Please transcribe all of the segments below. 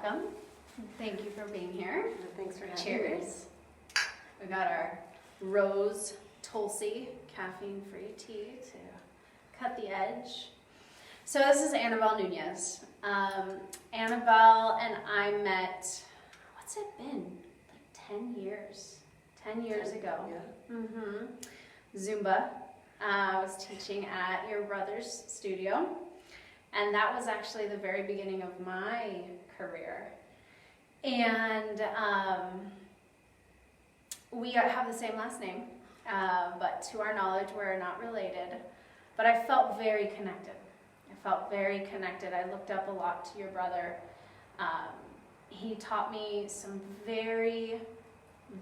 welcome. Thank you for being here. Thanks for having me. Cheers. We got our rose Tulsi caffeine-free tea to cut the edge. So this is Anabel Nunez. Anabel and I met, what's it been? Like 10 years. 10 years ago. Yeah. Zumba. I was teaching at your brother's studio. And that was actually the very beginning of my career. And we have the same last name, but to our knowledge, we're not related. But I felt very connected. I looked up a lot to your brother. He taught me some very,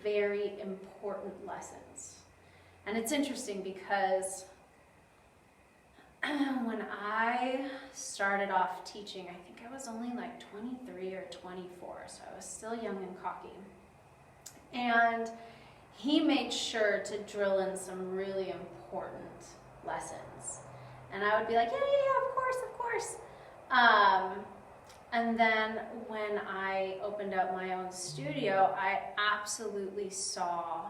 very important lessons. And it's interesting because when I started off teaching, I think I was only like 23 or 24, so I was still young and cocky. And he made sure to drill in some really important lessons. And I would be like, yeah, of course. And then when I opened up my own studio, I absolutely saw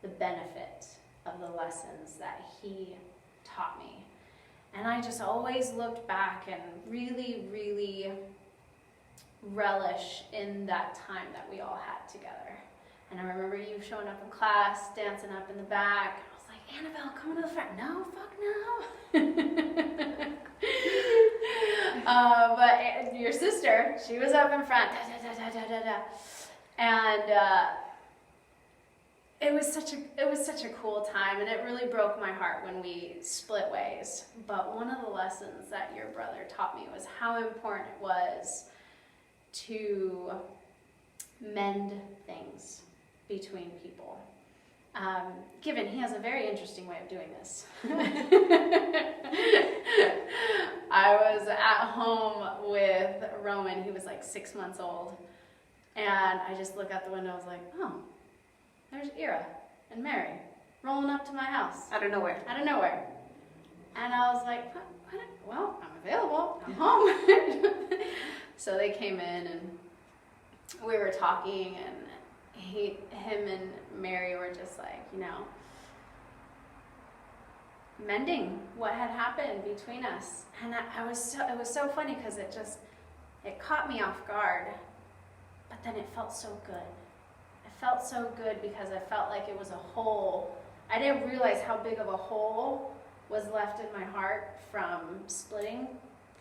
the benefit of the lessons that he taught me. And I just always looked back and really, really relish in that time that we all had together. And I remember you showing up in class, dancing up in the back. I was like, Anabel, come to the front. No, fuck no. But your sister, she was up in front. And it was such a cool time, and it really broke my heart when we split ways. But one of the lessons that your brother taught me was how important it was to mend things between people. Given he has a very interesting way of doing this. I was at home with Roman. He was like 6 months old, and I just look out the window. I was like, oh, there's Ira and Mary rolling up to my house. Out of nowhere. And I was like, what? Well, I'm available. I'm home. So they came in and we were talking, and him and Mary were just like, mending what had happened between us. And it was so funny because it caught me off guard, but then it felt so good. It felt so good because I felt like it was a hole. I didn't realize how big of a hole was left in my heart from splitting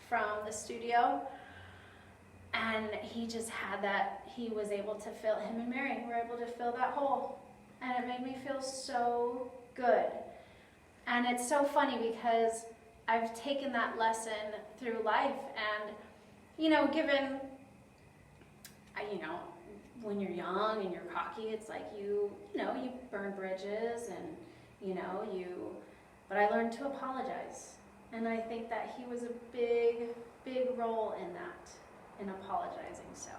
from the studio. And he just had that, he was able to fill, him and Mary were able to fill that hole. And it made me feel so good. And it's so funny because I've taken that lesson through life, and, given, when you're young and you're cocky, it's like you burn bridges and, but I learned to apologize. And I think that he was a big, big role in that, in apologizing. So,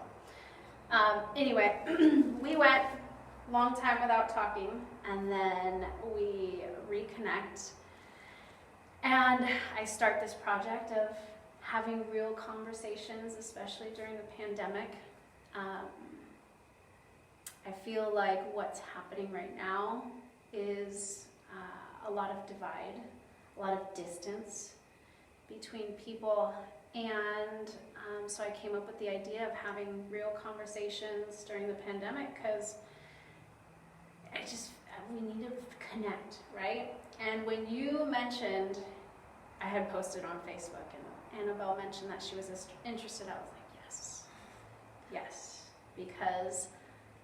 anyway, we went long time without talking, and then we reconnect. And I start this project of having real conversations, especially during the pandemic. I feel like what's happening right now is a lot of divide, a lot of distance between people. And so I came up with the idea of having real conversations during the pandemic because we need to connect, right? And when you mentioned, I had posted on Facebook, and Anabel mentioned that she was interested, I was like, yes, because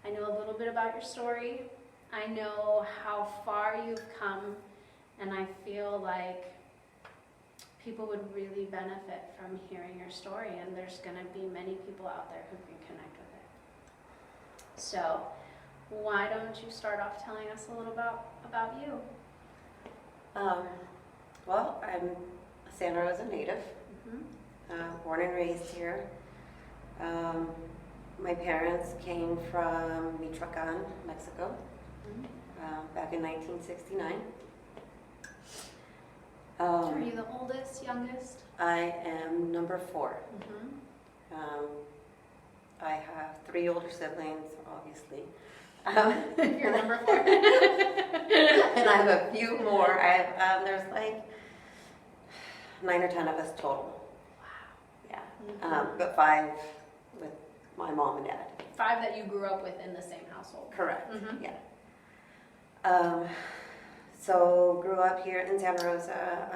I know a little bit about your story. I know how far you've come, and I feel like people would really benefit from hearing your story, and there's going to be many people out there who can connect with it. So why don't you start off telling us a little about you? Well, I'm a Santa Rosa native, born and raised here. My parents came from Michoacan, Mexico, back in 1969. Are you the oldest, youngest? I am number 4. I have 3 older siblings, obviously. You're number 4. And I have a few more. I have, there's like 9 or 10 of us total. Wow. Yeah. But 5 with my mom and dad. 5 that you grew up with in the same household. Correct. Mhm. Yeah. So grew up here in Santa Rosa.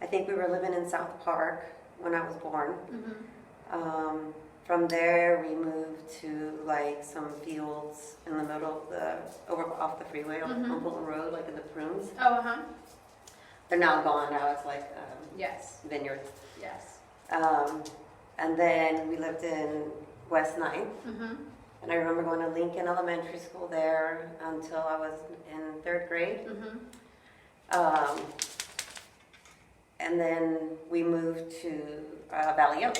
I think we were living in South Park when I was born. Mhm. From there, we moved to like some fields in the middle of off the freeway on Fulton Road, like in the prunes. Oh, uh-huh. They're now gone. Now it's like Yes. vineyards. Yes. And then we lived in West 9th. Mhm. And I remember going to Lincoln Elementary School there until I was in 3rd grade. Mhm. And then we moved to Valley Oak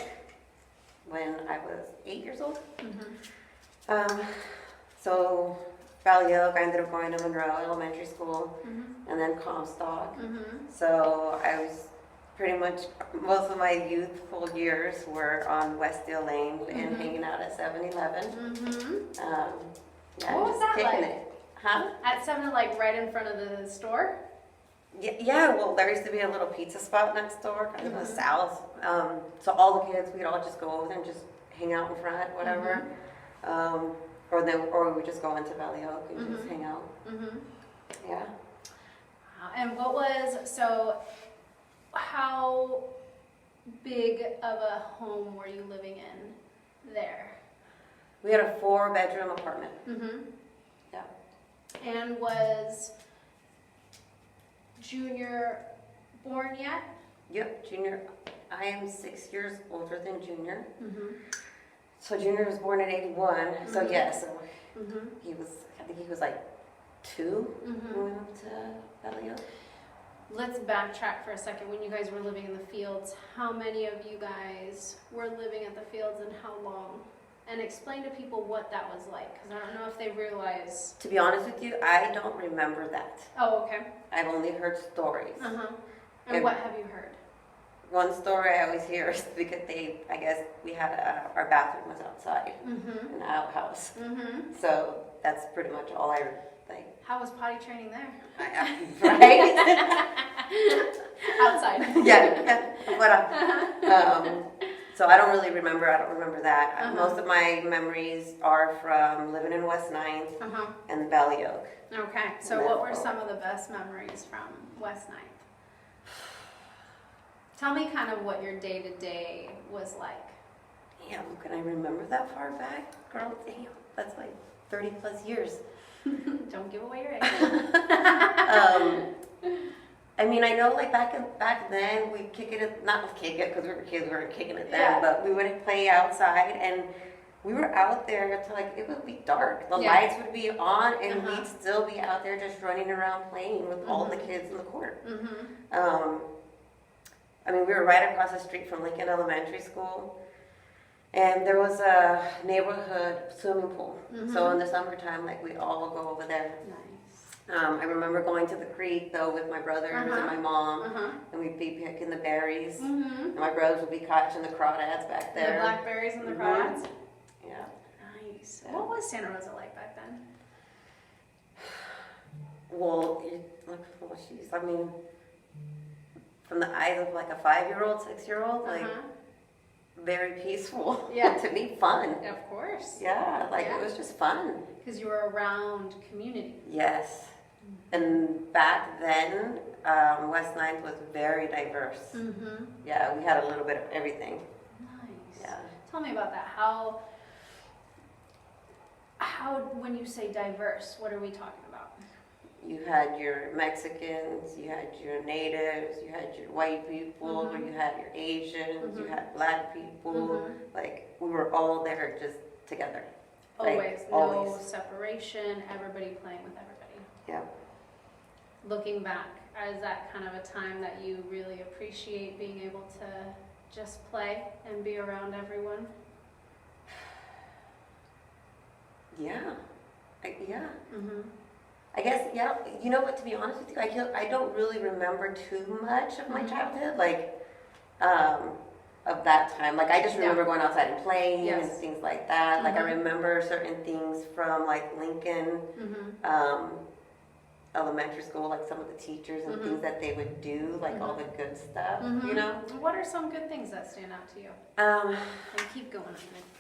when I was 8 years old. Mhm. So Valley Oak, I ended up going to Monroe Elementary School Mhm. and then Comstock. Mhm. So I was pretty much, most of my youthful years were on Westdale Lane and hanging out at 7-Eleven. Mhm. Yeah, What was just that kicking like? it. Huh? At 7, like right in front of the store? Yeah, well, there used to be a little pizza spot next door, kind of in the south. So all the kids, we'd all just go over there and just hang out in front, whatever. Or we would just go into Valley Oak and just hang out. Mhm. Yeah. And how big of a home were you living in there? We had a 4-bedroom apartment. Mhm. Yeah. And was Junior born yet? Yep, Junior. I am 6 years older than Junior. Mhm. So Junior was born in 81. So yeah, so Mhm. I think he was like 2 Mhm. when we moved to Valley Oak. Let's backtrack for a second. When you guys were living in the fields, how many of you guys were living at the fields and how long? And explain to people what that was like, because I don't know if they realize. To be honest with you, I don't remember that. Oh, okay. I've only heard stories. Uh-huh. And If- what have you heard? One story I always hear is because I guess we had our bathroom was outside Mm-hmm. in the outhouse. Mm-hmm. So that's pretty much all I like. How was potty training there? Right? Outside. Yeah. But so I don't really remember. I don't remember that. Uh-huh. Most of my memories are from living in West 9th Uh-huh. and Valley Oak. Okay. So Yeah. what were some of the best memories from West 9th? Tell me kind of what your day-to-day was like. Damn, can I remember that far back? Girl, damn, that's like 30 plus years. Don't give away your age. I mean, I know like back then we'd kick it, not kick it because we were kids, we weren't kicking it then, Yeah. but we would play outside and we were out there until like it would be dark. The Yeah. lights would be on and Uh-huh. we'd still be out there just running around playing with all the kids in the court. Mm-hmm. I mean, we were right across the street from Lincoln Elementary School. And there was a neighborhood swimming pool. So in the summertime, like we'd all go over there. Nice. I remember going to the creek though with my brothers and my mom, Uh-huh. and we'd be picking the berries. Mm-hmm. And my brothers would be catching the crawdads back The there. blackberries and the Mhm. crawdads. Yeah. Nice. What was Santa Rosa like back then? Well, I mean, from the eyes of like a 5-year-old, 6-year-old, like very peaceful. Yeah. To me, fun. Of course. Yeah, like Yeah. it was just fun. Because you were around community. Yes. And back then, West 9th was very diverse. Mm-hmm. Yeah, we had a little bit of everything. Nice. Yeah. Tell me about that. How when you say diverse, what are we talking about? You had your Mexicans, you had your natives, you had your white people, you had your Asians, you had black people. Like, we were all there just together. Like, Always. No always. separation, everybody playing with everybody. Yeah. Looking back, is that kind of a time that you really appreciate being able to just play and be around everyone? Yeah. Yeah. Mm-hmm. I guess, yeah, you know what, to be honest with you, I don't really remember too much of my childhood. Like, of that time. Like, I just Yeah. remember going outside and playing Yes. and things like that. Like, I Mhm. remember certain things from, like, Lincoln Mm-hmm. Elementary School, like some of the teachers and things that they would do, like all the good stuff, you know? What are some good things that stand out to you? Um, And keep going.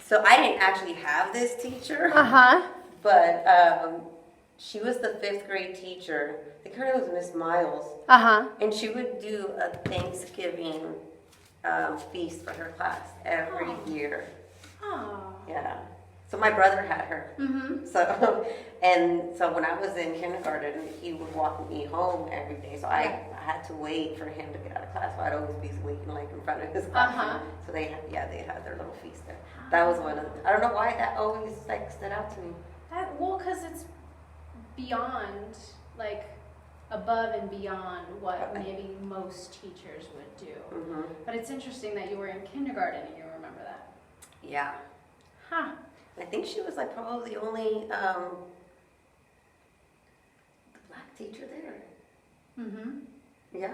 so I didn't actually have this teacher, Uh-huh. but she was the 5th grade teacher. I think her name was Miss Miles. Uh-huh. And she would do a Thanksgiving feast for her class every year. Oh. Yeah. So my brother had her. Mm-hmm. So when I was in kindergarten, he would walk me home every day. So I had to wait for him to get out of class. So I'd always be waiting like in front of his classroom. So they had their little feast there. That was one of the, I don't know why that always like stood out to me. Well, because it's beyond, like, above and beyond what maybe most teachers would do. Mm-hmm. But it's interesting that you were in kindergarten and you remember that. Yeah. Huh. I think she was like probably the only black teacher there. Mm-hmm. Yeah.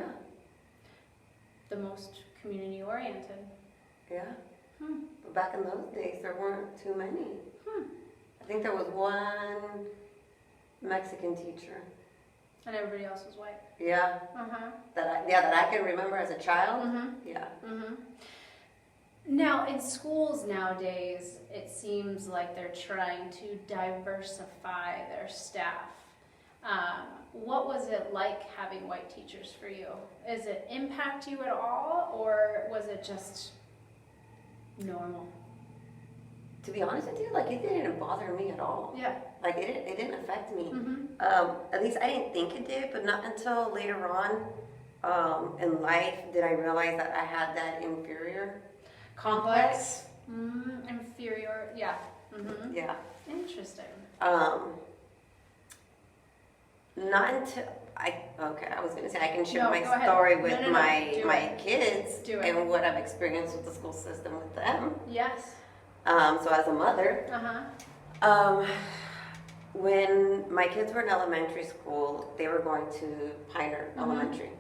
The most community oriented. Yeah. Hmm. But back in those days, there weren't too many. Hmm. I think there was one Mexican teacher. And everybody else was white. Yeah. Uh-huh. That I can remember as a child. Mm-hmm. Yeah. Mm-hmm. Now, in schools nowadays, it seems like they're trying to diversify their staff. What was it like having white teachers for you? Does it impact you at all, or was it just normal? To be honest with you, like it didn't bother me at all. Yeah. Like it didn't affect me. Mm-hmm. At least I didn't think it did, but not until later on in life did I realize that I had that inferior complex. Inferior, yeah. Mm-hmm. Yeah. Interesting. Not until I was gonna say I can share No, my go ahead. story No, with no, no. my Do my it. kids Do it. and what I've experienced with the school system with them. Yes. So as a mother, Uh-huh. when my kids were in elementary school, they were going to Piner Elementary.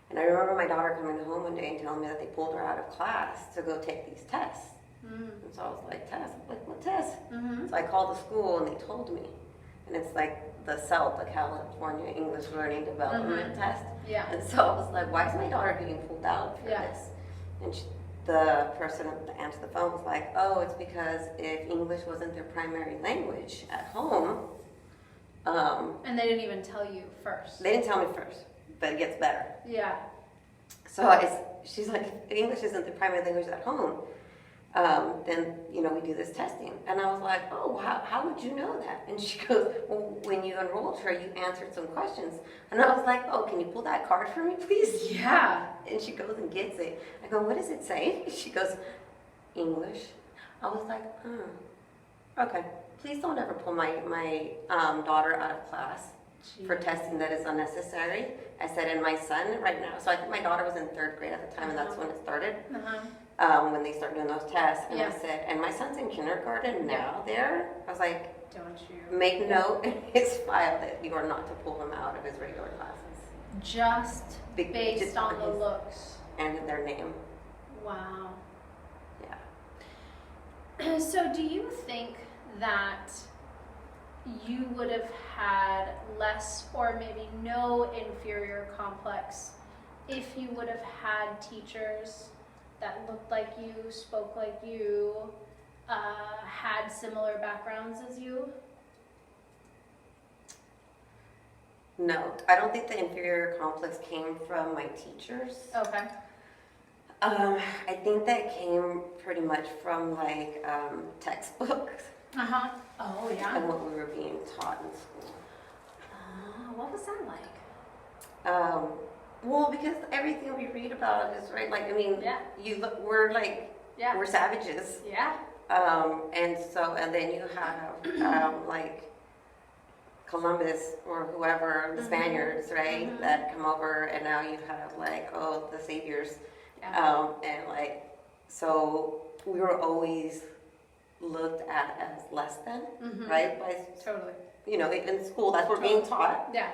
And I remember my daughter coming home one day and telling me that they pulled her out of class to go take these tests. And so I was like, tests? Like, what tests? So I called the school and they told me. And it's like the CELT, the California English Learning Development Test. Yeah. And so I was like, why is my daughter getting pulled out for this? And the person that answered the phone was like, oh, it's because if English wasn't their primary language at home. And they didn't even tell you first. They didn't tell me first, but it gets better. Yeah. So she's like, if English isn't the primary language at home, then, we do this testing. And I was like, oh, how would you know that? And she goes, well, when you enrolled her, you answered some questions. And I was like, oh, can you pull that card for me, please? Yeah. And she goes and gets it. I go, what does it say? She goes, English. I was like, okay. Please don't ever pull my daughter out of class for testing that is unnecessary. I said, and my son right now, so I think my daughter was in 3rd grade at the time, and that's when it started. When they start doing those tests. And I said, and my son's in kindergarten now there. I was like, don't you make note in his file that you are not to pull him out of his regular classes. just based on the his- looks? And their name. Wow. Yeah. So do you think that you would have had less or maybe no inferior complex if you would have had teachers that looked like you, spoke like you, had similar backgrounds as you? No, I don't think the inferior complex came from my teachers. Okay. I think that came pretty much from like textbooks Uh-huh. Oh, yeah. and what we were being taught in school. What was that like? Well, because everything we read about is right. Like, I mean, we're like, we're savages. Yeah. And then you have like Columbus or whoever, the Spaniards, right, that come over, and now you have like, the saviors. Yeah. And like, so we were always looked at as less than, right? By, Totally. in school, that's what we're being taught. Yeah.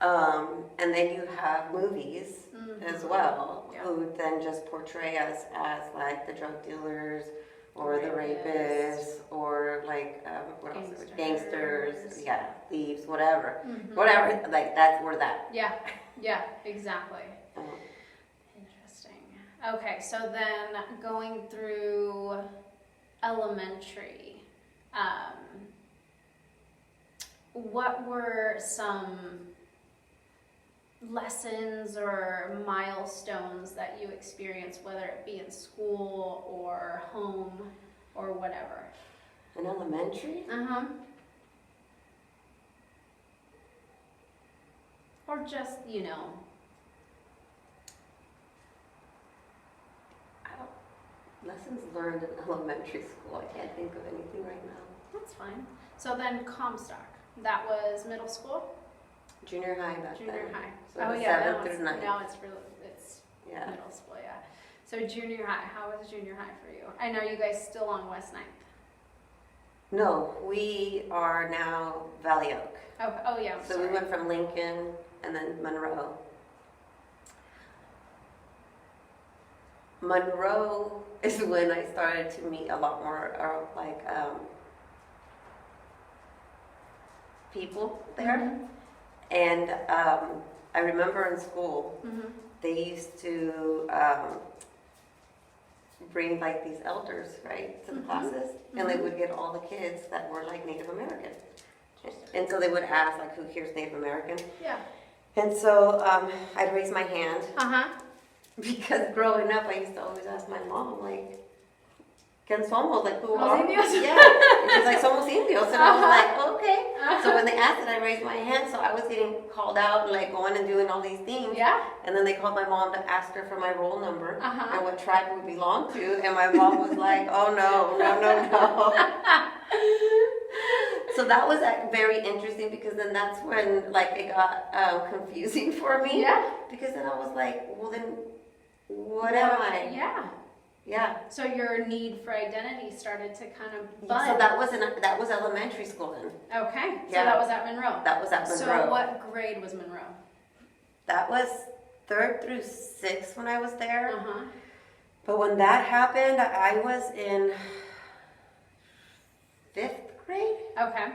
And then you have movies as well, Yeah. who then just portray us as like the drug dealers or the rapists or like what else? Gangsters, yeah, thieves, whatever, whatever. Like that's where that. Yeah, exactly. Interesting. Okay, so then going through elementary, what were some lessons or milestones that you experienced, whether it be in school or home or whatever? In elementary? Or just, Lessons learned in elementary school. I can't think of anything right now. That's fine. So then Comstock, that was middle school? Junior high back then. Junior high. So Oh it was yeah, 7th through 9th. now it's Yeah. middle school, yeah. So junior high, how was junior high for you? And are you guys still on West 9th? No, we are now Valley Oak. Oh yeah, I'm So sorry. we went from Lincoln and then Monroe. Monroe is when I started to meet a lot more people there. And I remember in school, they used to bring like these elders, right, to the classes, and they would get all the kids that were like Native American. And so they would ask like, who here's Native American? Yeah. And so I'd raise my hand Uh-huh. because growing up I used to always ask my mom like, ¿Quién somos? Like, who are we? indios? Yeah. And she's like, somos indios. And I was like, okay. So when they asked it, I raised my hand. So I was getting called out, like going and doing all these things. Yeah. And then they called my mom to ask her for my roll number and what tribe we belonged to. And my mom was like, oh no. So that was very interesting because then that's when like it got confusing for me. Yeah. Because then I was like, well then, what am I? Yeah. Yeah. So your need for identity started to kind of bud. So that was elementary school then. Okay. So Yeah. that was at Monroe. That was at Monroe. So what grade was Monroe? That was 3rd through 6th when I was there. Uh-huh. But when that happened, I was in 5th grade. Okay.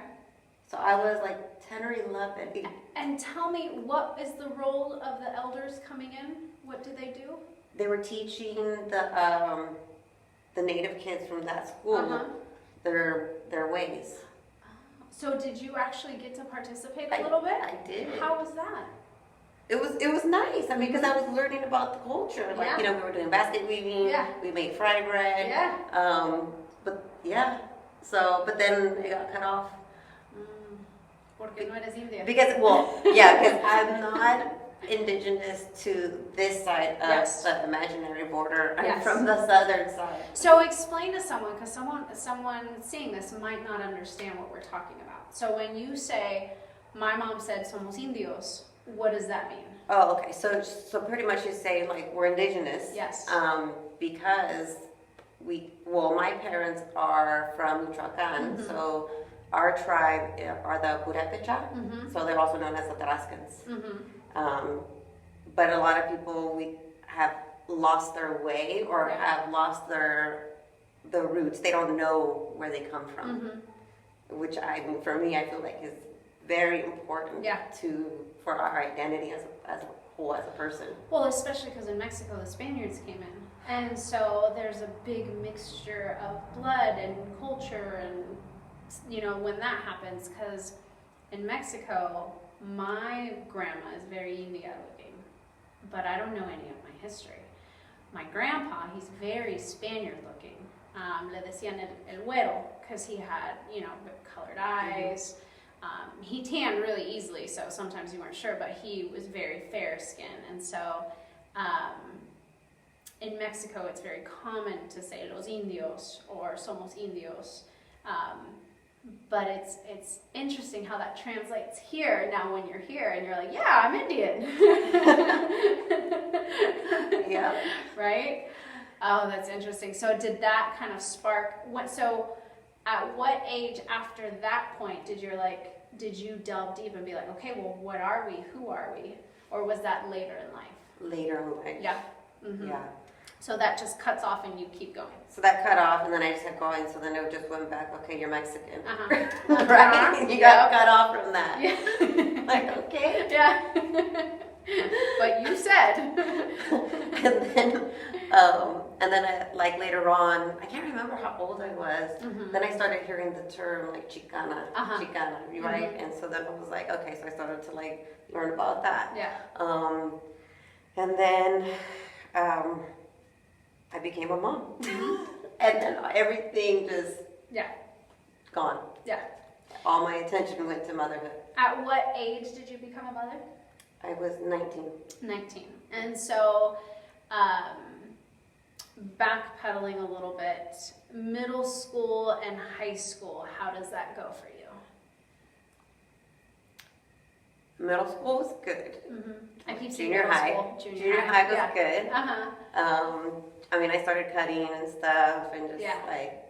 So I was like 10 or 11. And tell me, what is the role of the elders coming in? What do they do? They were teaching the native kids from that school their ways. So did you actually get to participate a little bit? I did. How was that? It was nice. I mean, because I was learning about the culture. Like, we were doing basket weaving. Yeah. We made fry bread. Yeah. But yeah. So, but then it got cut off. Porque no eres india. Because I'm not indigenous to this side of the imaginary border. I'm from the southern side. So explain to someone, because someone seeing this might not understand what we're talking about. So when you say, my mom said somos indios, what does that mean? Oh, okay. So pretty much you say like we're indigenous. Yes. Because my parents are from Michoacan, so our tribe are the Purépecha, so they're also known as the Tarascans. But a lot of people have lost their way or have lost the roots. They don't know where they come from, which for me, I feel like is very important for our identity as a person. Well, especially because in Mexico, the Spaniards came in. And so there's a big mixture of blood and culture and, when that happens, because in Mexico, my grandma is very India looking, but I don't know any of my history. My grandpa, he's very Spaniard looking. Le decían el güero, because he had, colored eyes. He tanned really easily, so sometimes you weren't sure, but he was very fair skin. And so in Mexico, it's very common to say los indios or somos indios. But it's interesting how that translates here. Now when you're here and you're like, yeah, I'm Indian. Yeah. Right? Oh, that's interesting. So did that kind of spark, so at what age after that point did your did you delve deep and be like, okay, well, what are we? Who are we? Or was that later in life? Later in life. Yeah. Mm-hmm. Yeah. So that just cuts off and you keep going. So that cut off, and then I just kept going. So then it just went back. Okay, you're Mexican, Uh-huh. right? You got cut off from that. Yeah. Like, okay. Yeah. But you said. and then I, like later on, I can't remember how old I was. Mm-hmm. Then I started hearing the term like Chicana, Uh-huh. Chicana, right? And so then I was like, okay, so I started to like learn about that. Yeah. And then I became a mom. And then everything just Yeah. gone. Yeah. All my attention went to motherhood. At what age did you become a mother? I was 19. 19. And so, backpedaling a little bit, middle school and high school, how does that go for you? Middle school was good. Mm-hmm. I keep saying Junior middle high. school. Junior high was yeah. good. Uh-huh. I mean, I started cutting and stuff and just Yeah. like,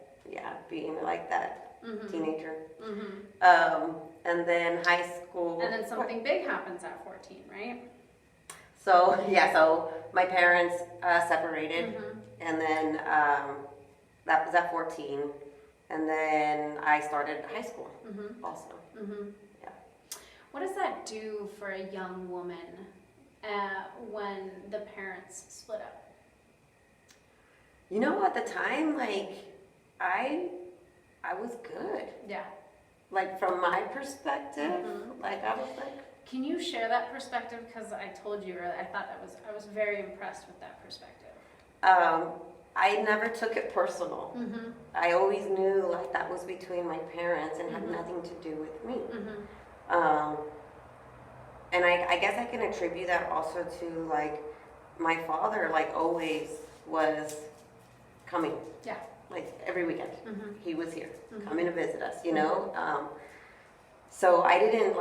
being like that Mm-hmm. teenager. Mm-hmm. And then high school. And then something big happens at 14, right? So my parents separated, Mm-hmm. and then that was at 14, and then I started high school Mm-hmm. also. Mm-hmm. Yeah. What does that do for a young woman when the parents split up? You know, at the time, like I was good. Yeah. Like from my perspective, Mhm. like I was like. Can you share that perspective? Because I told you earlier, I was very impressed with that perspective. I never took it personal. Mm-hmm. I always knew like that was between my parents and had Mhm. nothing to do with me. Mm-hmm. And I guess I can attribute that also to like my father like always was coming. Yeah. Like every weekend Mm-hmm. he was here Mhm. coming to visit us, you know? So I didn't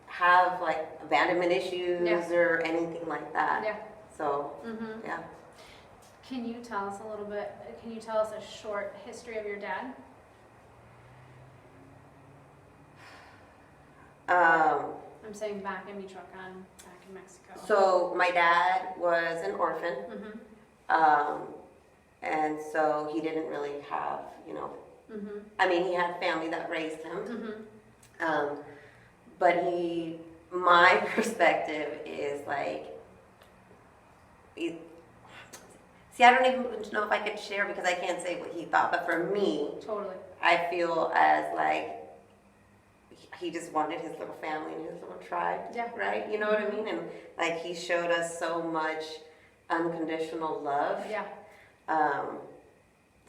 have like abandonment issues Yeah. or anything like that. Yeah. So Mm-hmm. yeah. Can you tell us a little bit? Can you tell us a short history of your dad? I'm saying back in Michoacan, back in Mexico. So my dad was an orphan, Mm-hmm. and so he didn't really have, Mm-hmm. I mean, he had family that raised him, Mm-hmm. but my perspective is like, see, I don't even know if I could share because I can't say what he thought, but for me, Totally. I feel as like he just wanted his little family and his little tribe, Yeah. right? You know what I mean? And like he showed us so much unconditional love. Yeah.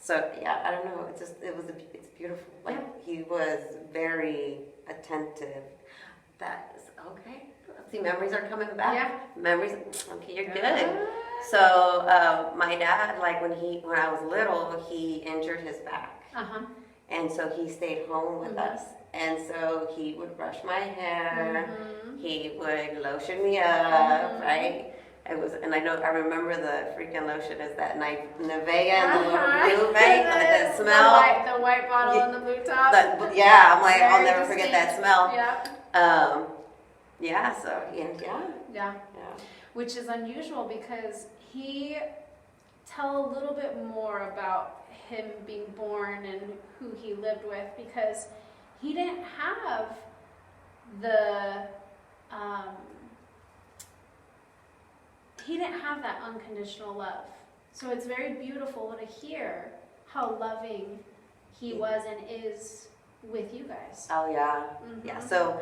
So yeah, I don't know. It's beautiful. Like he was very attentive. That is okay. See, memories are coming back. Yeah. Memories. Okay, you're good. So my dad, like when I was little, he injured his back, Uh-huh. and so he stayed home with Mhm. us. And so he would brush my hair. Mhm. He would lotion me up, Mhm. right? And I remember the freaking lotion is that Nivea and the little Uh-huh. blue, right? Like the smell. The white bottle and the blue top. Yeah, I'm like, I'll Very never forget that distinct. smell. Yeah. Yeah, so, and Yeah. yeah. Which is unusual because tell a little bit more about him being born and who he lived with, because he didn't have that unconditional love. So it's very beautiful to hear how loving he was and is with you guys. Oh, yeah. Mhm. Yeah, so,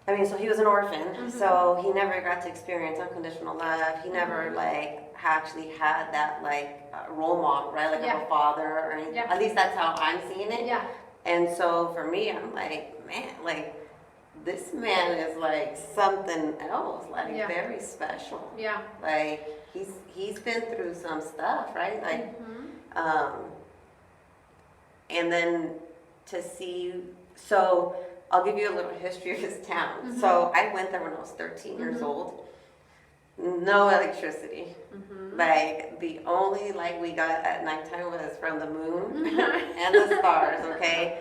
I mean, so he was an orphan, Mhm. so he never got to experience unconditional love. He never, Mhm. like, actually had that, like, role model, right? Like, Yeah. of a father or anything. Yeah. At least that's how I'm seeing it. Yeah. And so for me, I'm like, man, like, this man is like something else, like Yeah. very special. Yeah. Like he's been through some stuff, right? Like, Mhm. and then to see, so I'll give you a little history of his town. Mhm. So I went there when I was 13 years Mhm. old, no electricity. Mm-hmm. Like the only light we got at nighttime was from the moon and the stars. Okay,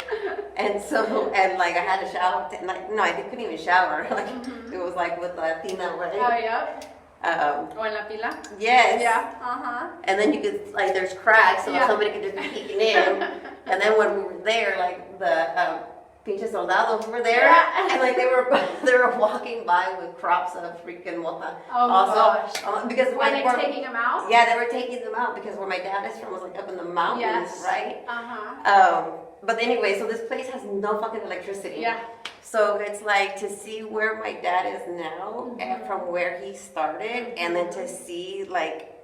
and so and like I had to shower. Like no, I couldn't even shower. Like it was like with the tina, Oh, right? yep. O en la pila. Yes. Yeah. Uh-huh. And then you could like there's cracks, so Yeah. somebody could just be peeking in. And then when we were there, like the pinche soldados were there, Yeah. and like they were walking by with crops of freaking mota. Oh, gosh. Because Were they taking them out? Yeah, they were taking them out because where my dad is from was like up in the mountains, Yes. right? Uh-huh. But anyway, so this place has no fucking electricity. Yeah. So it's like to see where my dad is now and from where he started, and then to see like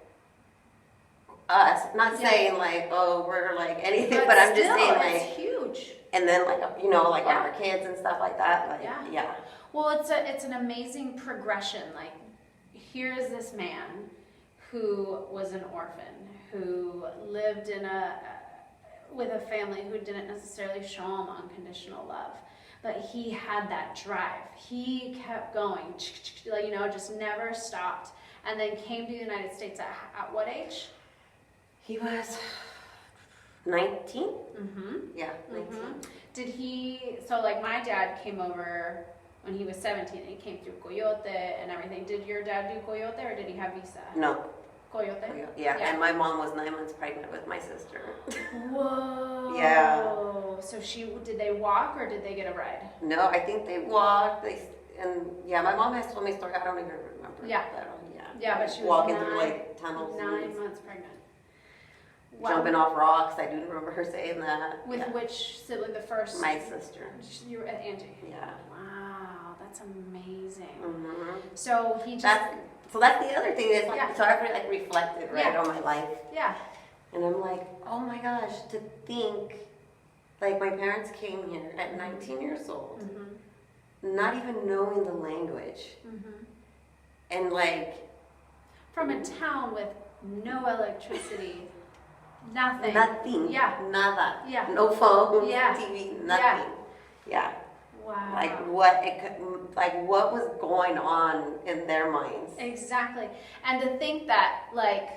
us, not saying like, oh, we're like anything, but I'm just still, saying like, it's huge. and then like, you know, like our kids and stuff like that, like, yeah. Well, it's an amazing progression. Like, here's this man who was an orphan, who lived with a family who didn't necessarily show him unconditional love. But he had that drive. He kept going, like, you know, just never stopped. And then came to the United States at what age? He was 19? Mm-hmm. Yeah, 19. Mm-hmm. So like my dad came over when he was 17 and he came through Coyote and everything. Did your dad do Coyote or did he have visa? No. Coyote? Yeah, and my mom was 9 months pregnant with my sister. Whoa. Yeah. So did they walk or did they get a ride? No, I think they walked. My mom has told me a story. I don't even remember. Yeah. Yeah, but she was walking through like tunnels. 9 months pregnant. Wow. Jumping off rocks. I do remember her saying that. With which sibling? The first? My sister. You were at Angie. Yeah. Wow, that's amazing. Mm-hmm. So he just. So that's the other thing. Is like so I've like reflected on my life. Yeah. And I'm like, oh my gosh, to think, like my parents came here at 19 years old, not even knowing the language, and like. From a town with no electricity, nothing. Nothing. Yeah. Nada. Yeah. No phone. Yeah. TV. Nothing. Yeah. Wow. Like what was going on in their minds? Exactly. And to think that like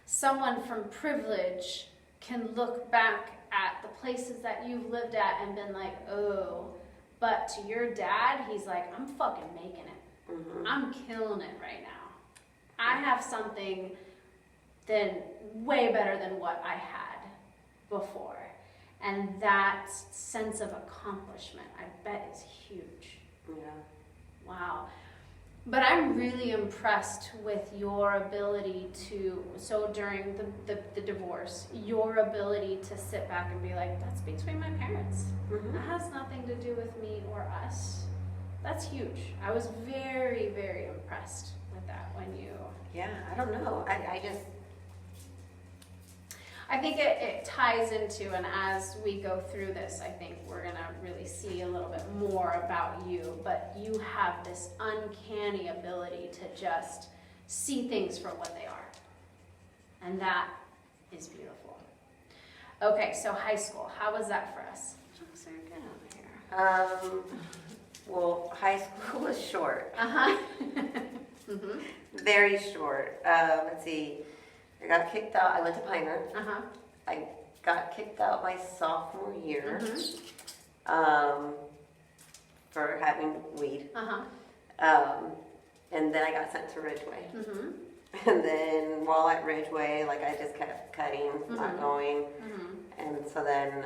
someone from privilege can look back at the places that you've lived at and been like, oh, but to your dad, he's like, I'm fucking making it. I'm killing it right now. I have something way better than what I had before. And that sense of accomplishment, I bet, is huge. Yeah. Wow. But I'm really impressed with your ability so during the divorce, your ability to sit back and be like, that's between my parents. That has nothing to do with me or us. That's huge. I was very, very impressed with that when you... Yeah, I don't know. I think it ties into, and as we go through this, I think we're going to really see a little bit more about you, but you have this uncanny ability to just see things for what they are. And that is beautiful. Okay, so high school, how was that for us? Get over here. Well, high school was short. Mm-hmm. Very short. Let's see. I got kicked out. I went to Piner. I got kicked out my sophomore year for having weed. And then I got sent to Ridgeway. And then while at Ridgeway, like I just kept cutting, not going. And so then,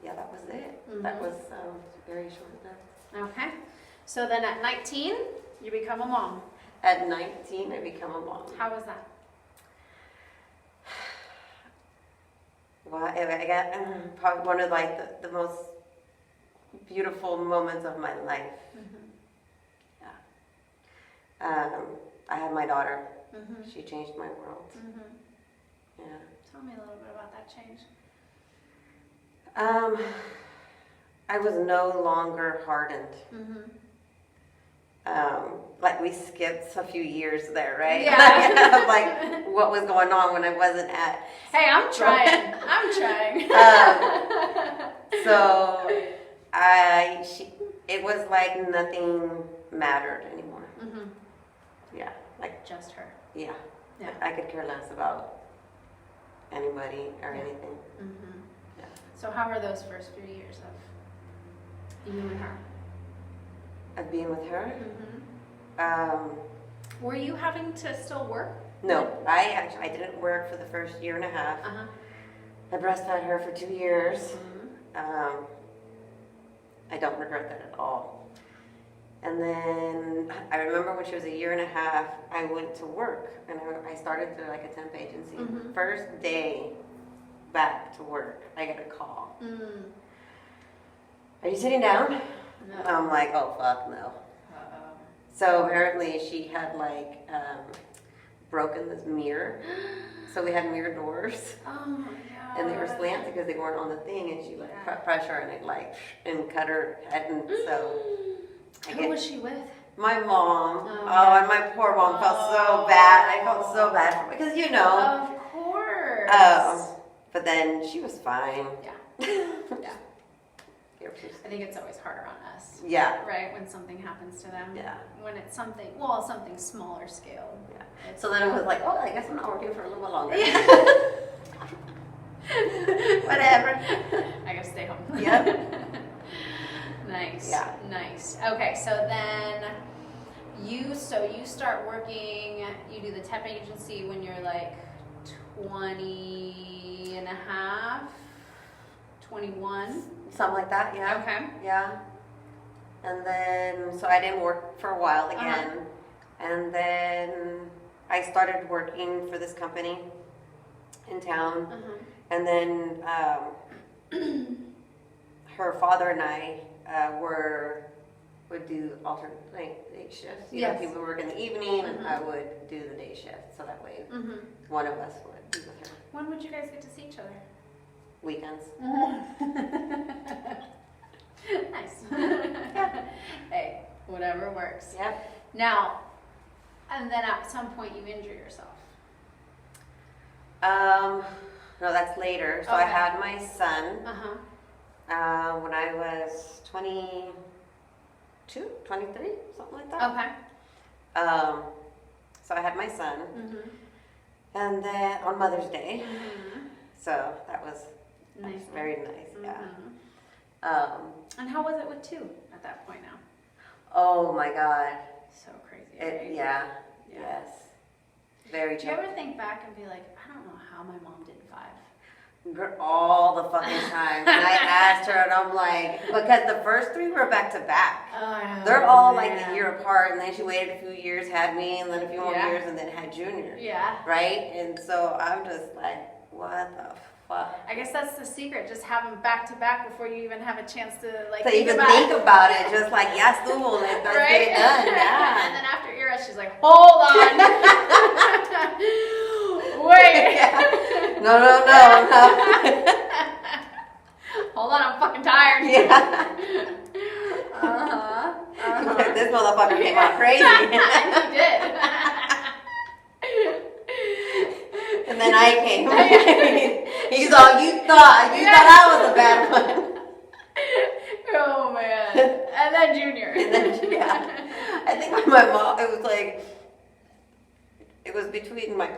that was it. That was very short. Okay. So then at 19, you become a mom. At 19, I become a mom. How was that? Well, I got probably one of like the most beautiful moments of my life. Yeah. I had my daughter. She changed my world. Yeah. Tell me a little bit about that change. I was no longer hardened. Like we skipped a few years there, right? Yeah. Like what was going on when I wasn't at. Hey, I'm trying. I'm trying. So it was like nothing mattered anymore. Yeah, like, Just her. yeah. Yeah. Like, I could care less about anybody or Yeah. anything. Mm-hmm. Yeah. So how were those first few years of you and her? Of being with her? Mm-hmm. Were you having to still work? No, I didn't work for the first year and a half. Uh-huh. I breastfed her for 2 years. Mm-hmm. I don't regret that at all. And then I remember when she was a year and a half, I went to work and I started through like a temp agency. Mm-hmm. First day back to work, I get a call. Mm. Are you sitting down? No. I'm like, oh fuck no. Uh-oh. So apparently she had like broken this mirror. So we had mirror doors. Oh my god. And they were slanted because they weren't on the thing, and she like put pressure and it like and cut her head, and so Who was she with? my mom. Oh, Oh, and my poor mom felt so bad. I felt so bad for because you know. Of course. But then she was fine. Yeah. Yeah. I think it's always harder on us. Yeah. Right, when something happens to them. Yeah. When it's something smaller scale. Yeah. It's So then it was like, oh, I guess I'm not working for a little bit longer. Yeah. Whatever. I gotta stay home. Yep. Nice. Yeah. Nice. Okay, so then you start working, you do the temp agency when you're like 20 and a half, 21. Something like that, yeah. Okay. Yeah. And then, so I didn't work for a while again. And then I started working for this company in town. And then her father and I would do alternate day shifts. You know, he would work in the evening and I would do the day shift. So that way one of us would be with her. When would you guys get to see each other? Weekends. Nice. Hey, whatever works. Yep. Now, and then at some point you injure yourself. No, that's later. So I Okay. had my son Uh-huh. when I was 22, 23, something like that. Okay. So I had my son, Mm-hmm. and then on Mother's Day. Mm-hmm. So that was Nice. very nice. Yeah. Mm-hmm. And how was it with two at that point now? Oh my God. So crazy. Right? Yeah. Yeah. Yes. Very Do you tough. ever think back and be like, I don't know how my mom did 5? Girl, all the fucking time. And I asked her, and I'm like, because the first 3 were back to back. Oh, They're all like man. a year apart, and then she waited a few years, had me, and then a few more Yeah. years, and then had Junior. Yeah. Right? And so I'm just like, what the fuck? I guess that's the secret, just have them back to back before you even have a chance to like To think even about think it. about it, just like, yes, cool, let's Right? get it done. And Yeah. then after Ira, she's like, hold on. Wait. No. Hold on, I'm fucking tired. Yeah. This This motherfucker came out crazy. He did. And then I came. He's all, you thought I was a bad one. Oh man. And then Junior. And then, yeah. I think my mom, it was between my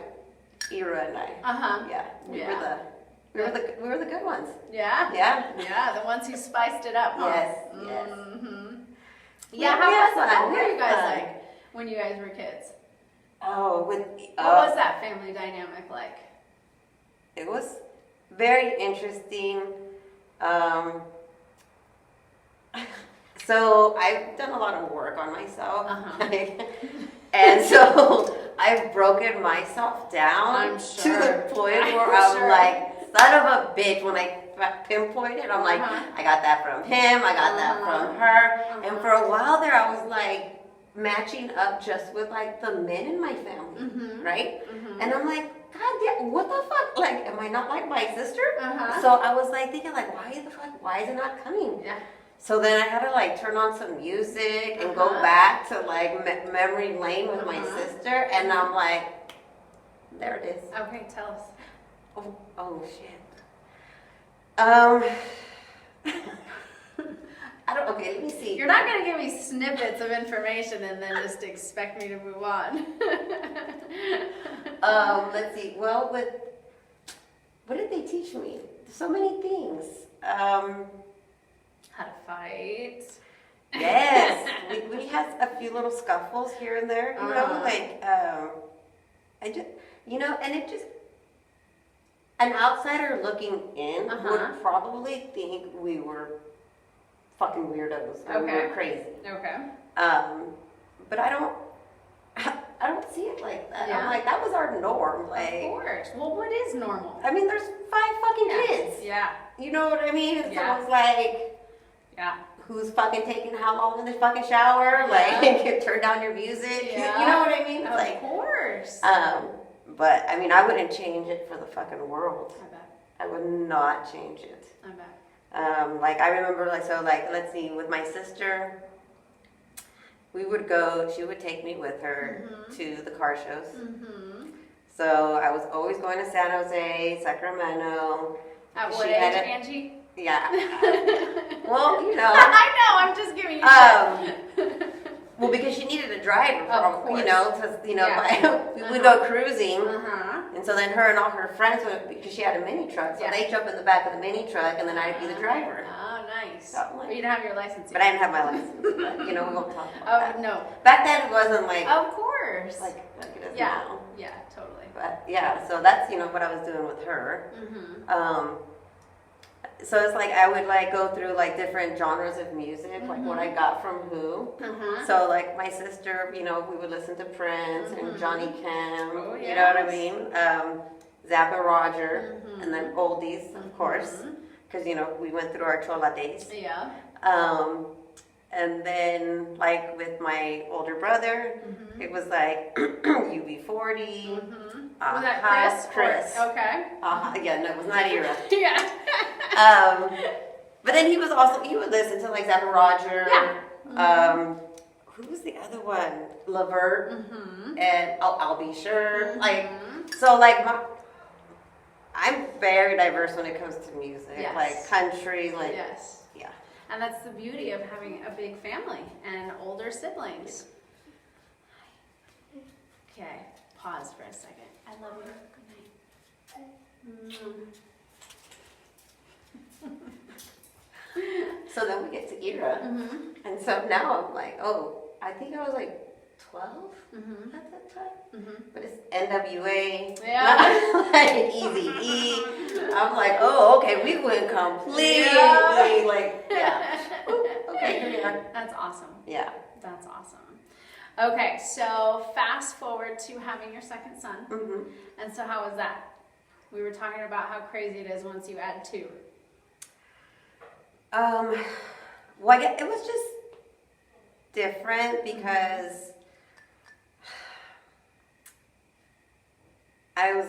Ira and I. Uh-huh. Yeah. We Yeah. were the good ones. Yeah? Yeah. Yeah, the ones who spiced it up, huh? Yes, yes. Mm-hmm. We Yeah, had how was fun. that? What We were had you guys fun. like when you guys were kids? Oh, What was that family dynamic like? it was very interesting. So I've done a lot of work on myself. Uh-huh. And so I've broken myself down I'm to sure. the point I'm where I'm sure. like, son of a bitch, when I pinpoint it, I'm like, Uh-huh. I got that from him, I got that from her. And for a while there, I was like matching up just with like the men in my family, Mhm. right? Mhm. And I'm like, God damn, what the fuck? Like, am I not like my sister? Uh-huh. So I was like thinking like, why is it not coming? Yeah. So then I had to like turn on some music and go Uh-huh. back to like memory lane with my Uh-huh. sister, and I'm like, there it is. Okay, tell us. Oh shit. Okay, let me see. You're not going to give me snippets of information and then just expect me to move on. Let's see. Well, what did they teach me? So many things. How to fight. Yes, we had a few little scuffles here and there, you know, like, I just, you know, and it just, an outsider looking in would probably think we were fucking weirdos or we were crazy. Okay. But I don't see it like that. Yeah. I'm like, that was our norm. Like, Of course. Well, what is normal? I mean, there's 5 fucking kids. Yeah. You know what I mean? And Yeah. someone's like, Yeah. who's fucking taking how long in the fucking shower? Like, turn down your music. Yeah. You know what I mean? Of course. But I mean, I wouldn't change it for the fucking world. I bet. I would not change it. I bet. Like I remember, like so, like let's see, with my sister, we would go. She would take me with her to the car shows. So I was always going to San Jose, Sacramento. At what age, Angie? Yeah. Well, you know. I know. I'm just giving you shit. Well, because she needed a driver, Of course. you know, because, you know, Yeah. we would go cruising, Uh-huh. and so then her and all her friends would, because she had a mini truck, so Yeah. they jump in the back of the mini truck, and then I'd be the driver. Oh, nice. So, like- But you didn't have your license But yet. I didn't have my license, but, you know, we won't talk about that. Oh, no. Back then, it wasn't like, Of course. like it is Yeah. now. Yeah, totally. But, yeah, so that's, you know, what I was doing with her. So it's like I would like go through like different genres of music, like what I got from who. So like my sister, you know, we would listen to Prince and Johnny Cam, Oh, you know what I yes. mean? Zapp and Roger, and then oldies, of course, because you know we went through our chola days. Yeah. And then like with my older brother, it was like UB40. Was that Chris? Chris. Okay. Yeah, no, it was not Era. Yeah. But then he would listen to like Zapp and Roger. Yeah. Who was the other one? Levert. And I'll Be Sure. Like, so like I'm very diverse when it comes to music. Yes. Like country, like, Yes. yeah. And that's the beauty of having a big family and older siblings. Okay, pause for a second. I love you. Good night. So then we get to Era. And so now I'm like, oh, I think I was like 12 at that time. But it's NWA, Yeah. not like Easy-E. I'm like, oh, okay, we went completely, like, yeah. Ooh, okay, here we are. That's awesome. Yeah. That's awesome. Okay, so fast forward to having your second son. And so how was that? We were talking about how crazy it is once you add 2. Well, it was just different because I was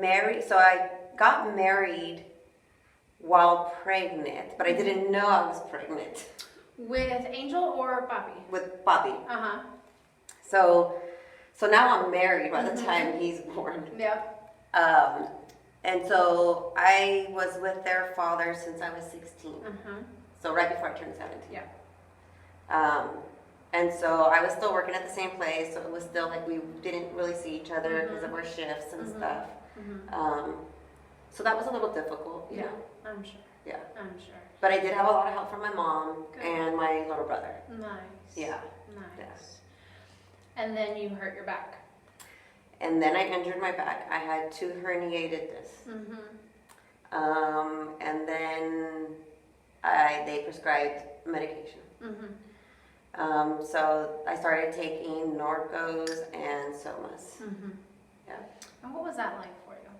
married, so I got married while pregnant, but I didn't know I was pregnant. With Angel or Bobby? With Bobby. Uh-huh. So now I'm married by the time he's born. Yep. And so I was with their father since I was 16. So right before I turned 17. Yeah. And so I was still working at the same place, so it was still like we didn't really see each other because of our shifts and stuff. So that was a little difficult, you know? I'm sure. Yeah. I'm sure. But I did have a lot of help from my mom Good. and my little brother. Nice. Yeah. Nice. Yeah. And then you hurt your back. And then I injured my back. I had 2 herniated discs. And then they prescribed medication. So I started taking Norcos and Somas. Yeah. And what was that like for you?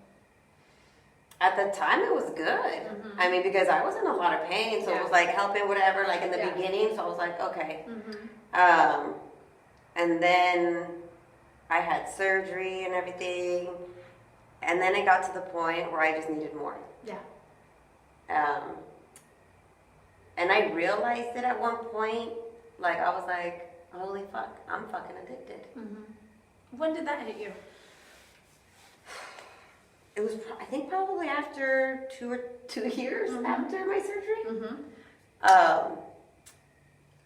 At the time, it was good. I mean, because I was in a lot of pain, so it was like helping whatever, like in the beginning. So I was like, okay. And then I had surgery and everything. And then it got to the point where I just needed more. Yeah. And I realized it at one point. Like, I was like, holy fuck, I'm fucking addicted. When did that hit you? It was, I think, probably after 2 years after my surgery.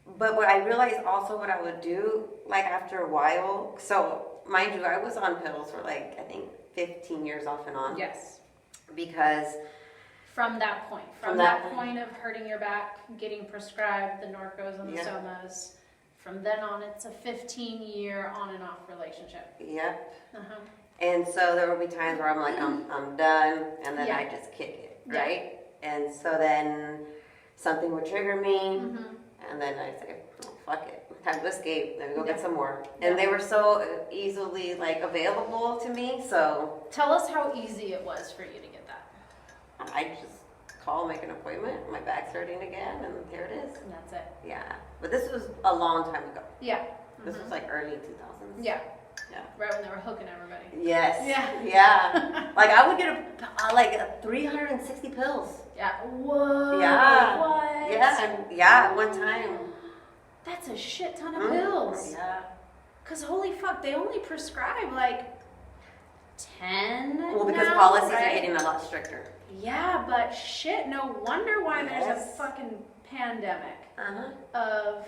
But what I realized also what I would do, like after a while, so mind you, I was on pills for like, I think 15 years off and on. Yes. Because From that point. From that point of hurting your back, getting prescribed the Norcos and the Somas, from then on, it's a 15-year on and off relationship. Yep. Uh-huh. And so there will be times where I'm like, I'm done, and then I just kick it, right? And so then something would trigger me, and then I say, oh, fuck it, time to escape. Let me go get some more. And they were so easily like available to me. So tell us how easy it was for you to get that. I just call, make an appointment. My back's hurting again, and here it is. And that's it. Yeah, but this was a long time ago. Yeah. This was like early 2000s. Yeah. Yeah. Right when they were hooking everybody. Yes. Yeah. Yeah. Like I would get like 360 pills. Yeah. Whoa. Yeah. What? Yeah. At one time. That's a shit ton of pills. Yeah. Cause holy fuck, they only prescribe like 10. Well, because now, policies right? are getting a lot stricter. Yeah, but shit, no wonder why there's a fucking pandemic of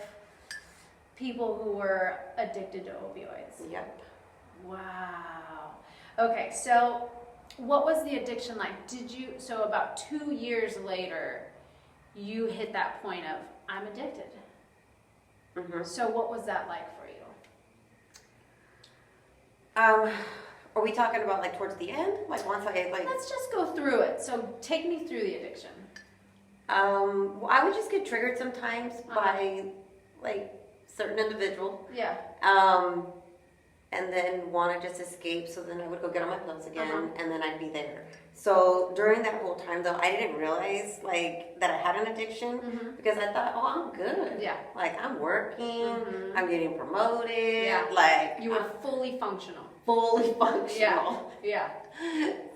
people who were addicted to opioids. Yep. Wow. Okay, so what was the addiction like? So about 2 years later, you hit that point of, I'm addicted. So what was that like for you? Are we talking about like towards the end? Like once I like. Let's just go through it. So take me through the addiction. Well, I would just get triggered sometimes by like certain individual. Yeah. And then want to just escape. So then I would go get on my pills again, and then I'd be there. So during that whole time, though, I didn't realize like that I had an addiction because I thought, oh, I'm good. Yeah. Like I'm working, I'm getting promoted. Yeah. Like You were fully functional. fully functional. Yeah.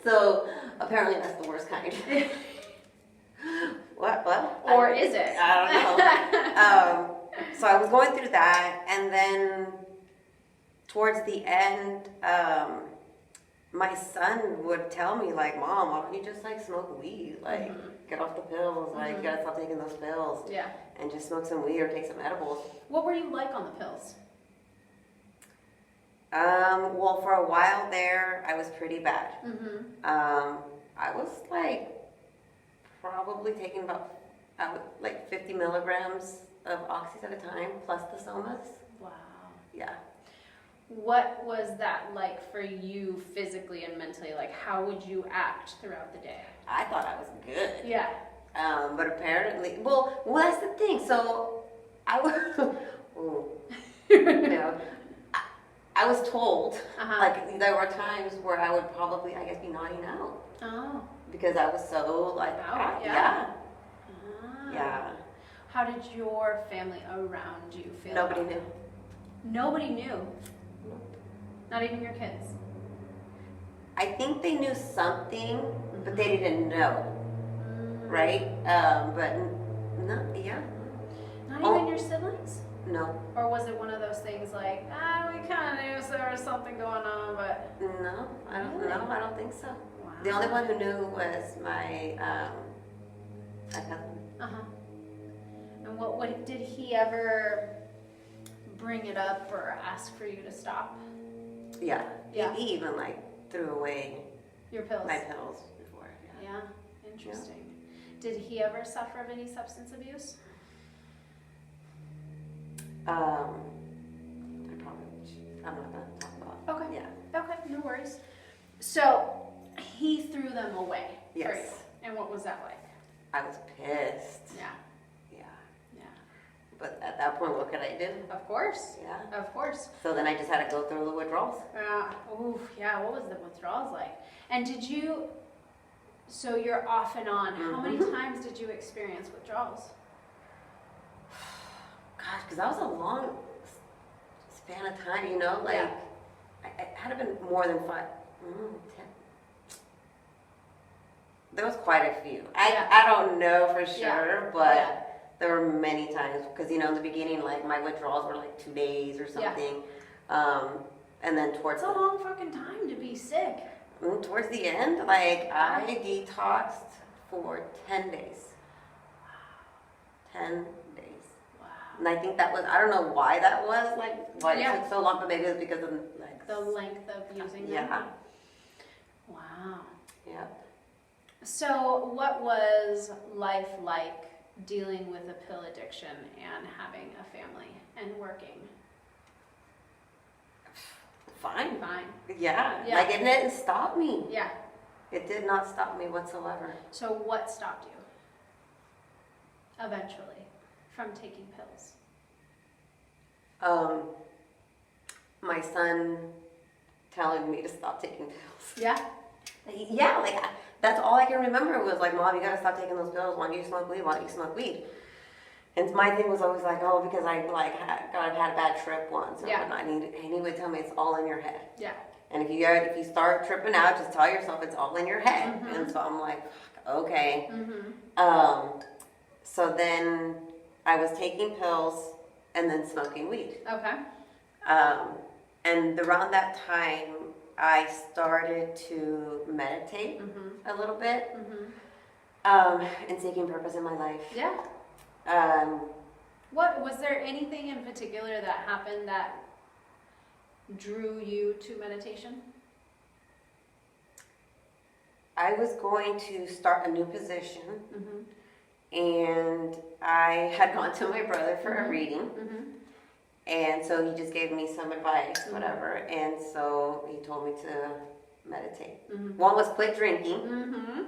So apparently that's the worst kind. What? Or is it? I don't know. So I was going through that, and then towards the end, my son would tell me like, "Mom, why don't you just like smoke weed? Like, get off the pills. Like, you gotta stop taking those pills. Yeah. And just smoke some weed or take some edibles." What were you like on the pills? Well, for a while there, I was pretty bad. I was like probably taking about like 50 milligrams of oxys at a time, plus the somas. Wow. Yeah. What was that like for you physically and mentally? Like, how would you act throughout the day? I thought I was good. Yeah. But apparently, well, that's the thing. So I was, I was told, like, there were times where I would probably, I guess, be nodding out. Oh. Because I was so, like, yeah. How did your family around you feel? Nobody knew. Nobody knew? Not even your kids? I think they knew something, but they didn't know. Right? But, no, yeah. Not even your siblings? No. Or was it one of those things like, we kind of knew there was something going on, but... No, I don't know. I don't think so. Wow. The only one who knew was my cousin. And what did he ever bring it up or ask for you to stop? Yeah. Yeah. He even like threw away Your pills? my pills before. Yeah, interesting. Yeah. Did he ever suffer of any substance abuse? I'm not gonna talk about. Okay. Yeah. Okay, no worries. So he threw them away for Yes. you. And what was that like? I was pissed. Yeah. Yeah. Yeah. But at that point, what could I do? Of course. Yeah. Of course. So then I just had to go through the withdrawals. Yeah, what was the withdrawals like? And so you're off and on. How many times did you experience withdrawals? Gosh, because that was a long span of time, you know? Like, it had to been more than 5, 10. There was quite a few. I don't know for sure, but there were many times. Because, in the beginning, like, my withdrawals were like 2 days or something. And then It's a long fucking time to be sick. Towards the end, like, I detoxed for 10 days. 10 days. Wow. And I think that was, I don't know why that was, like, why it Yeah. took so long, but maybe it was because of, like, The length of using them. yeah, Wow. yeah. So, what was life like dealing with a pill addiction and having a family and working? Fine. Fine. Yeah. Yeah. Like, it didn't stop me. Yeah. It did not stop me whatsoever. So, what stopped you eventually from taking pills? My son telling me to stop taking pills. Yeah. Yeah, like, that's all I can remember was like, Mom, you gotta stop taking those pills. Why don't you smoke weed? Why don't you smoke weed? And my thing was always like, oh, because I like had a bad trip once. Or Yeah. whatnot. And he would tell me it's all in your head. Yeah. And if you start tripping out, just tell yourself it's all in your head. Mhm. And so I'm like, okay. Mm-hmm. So then I was taking pills and then smoking weed. Okay. And around that time, I started to meditate Mm-hmm. a little bit, Mm-hmm. and seeking purpose in my life. Yeah. Um, What was there anything in particular that happened that drew you to meditation? I was going to start a new position, Mm-hmm. and I had gone to my brother for a Mhm. reading, Mm-hmm. and so he just gave me some advice, Mhm. whatever, and so he told me to meditate. Mm-hmm. One was quit drinking Mm-hmm.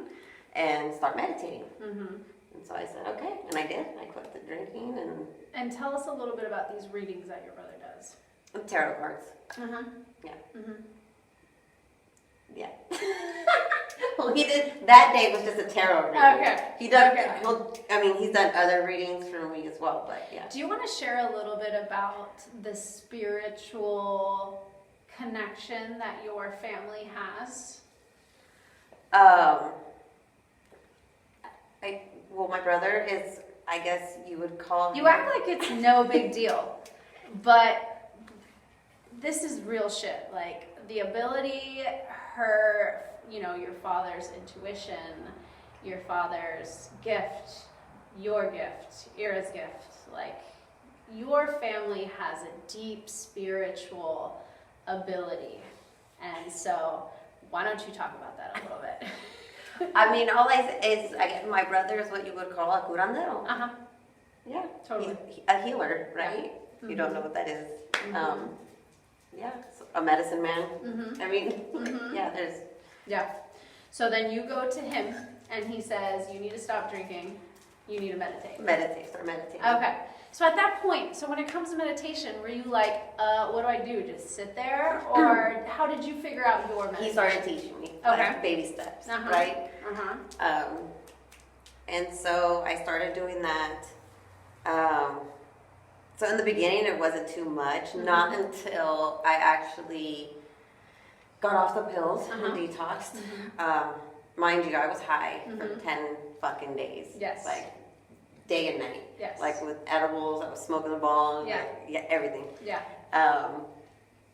and start meditating. Mm-hmm. And so I said, okay, and I did. I quit the drinking And tell us a little bit about these readings that your brother does. and tarot cards. Uh-huh. Yeah. Mm-hmm. Yeah. Well, he did, that day was just a tarot reading. Okay. He does, Okay. he's done other readings for me as well, but yeah. Do you want to share a little bit about the spiritual connection that your family has? Well, my brother is, I guess you would call You him. act like it's no big deal, but this is real shit. Like the ability, your father's intuition, your father's gift, your gift, Ira's gift. Like your family has a deep spiritual ability, and so why don't you talk about that a little bit? I mean, my brother is what you would call a curandero. Uh huh. Yeah. Totally. A healer, right? Yeah. You don't know what that is. Mhm. Yeah, so a medicine man. Mhm. I mean, Mhm. yeah, there's. Yeah. So then you go to him and he says, you need to stop drinking, you need to meditate. Start meditating. Okay. So at that point, so when it comes to meditation, were you like, what do I do? Just sit there? Or how did you figure out your meditation? He started teaching me, Okay. like baby steps, Uh-huh. right? Uh-huh. And so I started doing that. So in the beginning, it wasn't too much. Mhm. Not until I actually got off the pills Uh-huh. and detoxed. Mhm. Mind you, I was high for Mhm. 10 fucking days. Yes. Like day and night. Yes. Like with edibles, I was smoking the ball. Yeah. Yeah, everything. Yeah.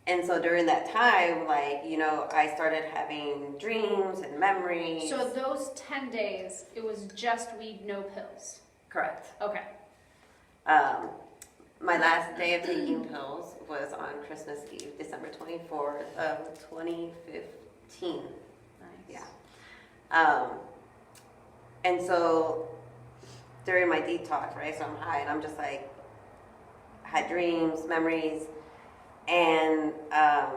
And so during that time, I started having dreams and memories. So those 10 days, it was just weed, no pills. Correct. Okay. My last day of taking pills was on Christmas Eve, December 24th of 2015. Nice. Yeah. And so during my detox, right, so I'm high and I'm just like, had dreams, memories, and I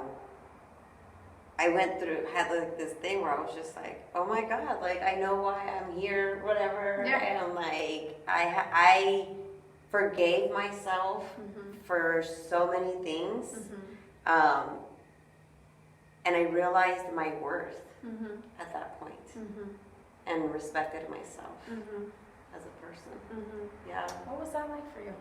had like this thing where I was just like, oh my God, like I know why I'm here, whatever. Yeah. And I'm like, I forgave myself Mhm. for so many things. Mhm. And I realized my worth Mhm. at that point Mhm. and respected myself Mhm. as a person. Mhm. Yeah. What was that like for you?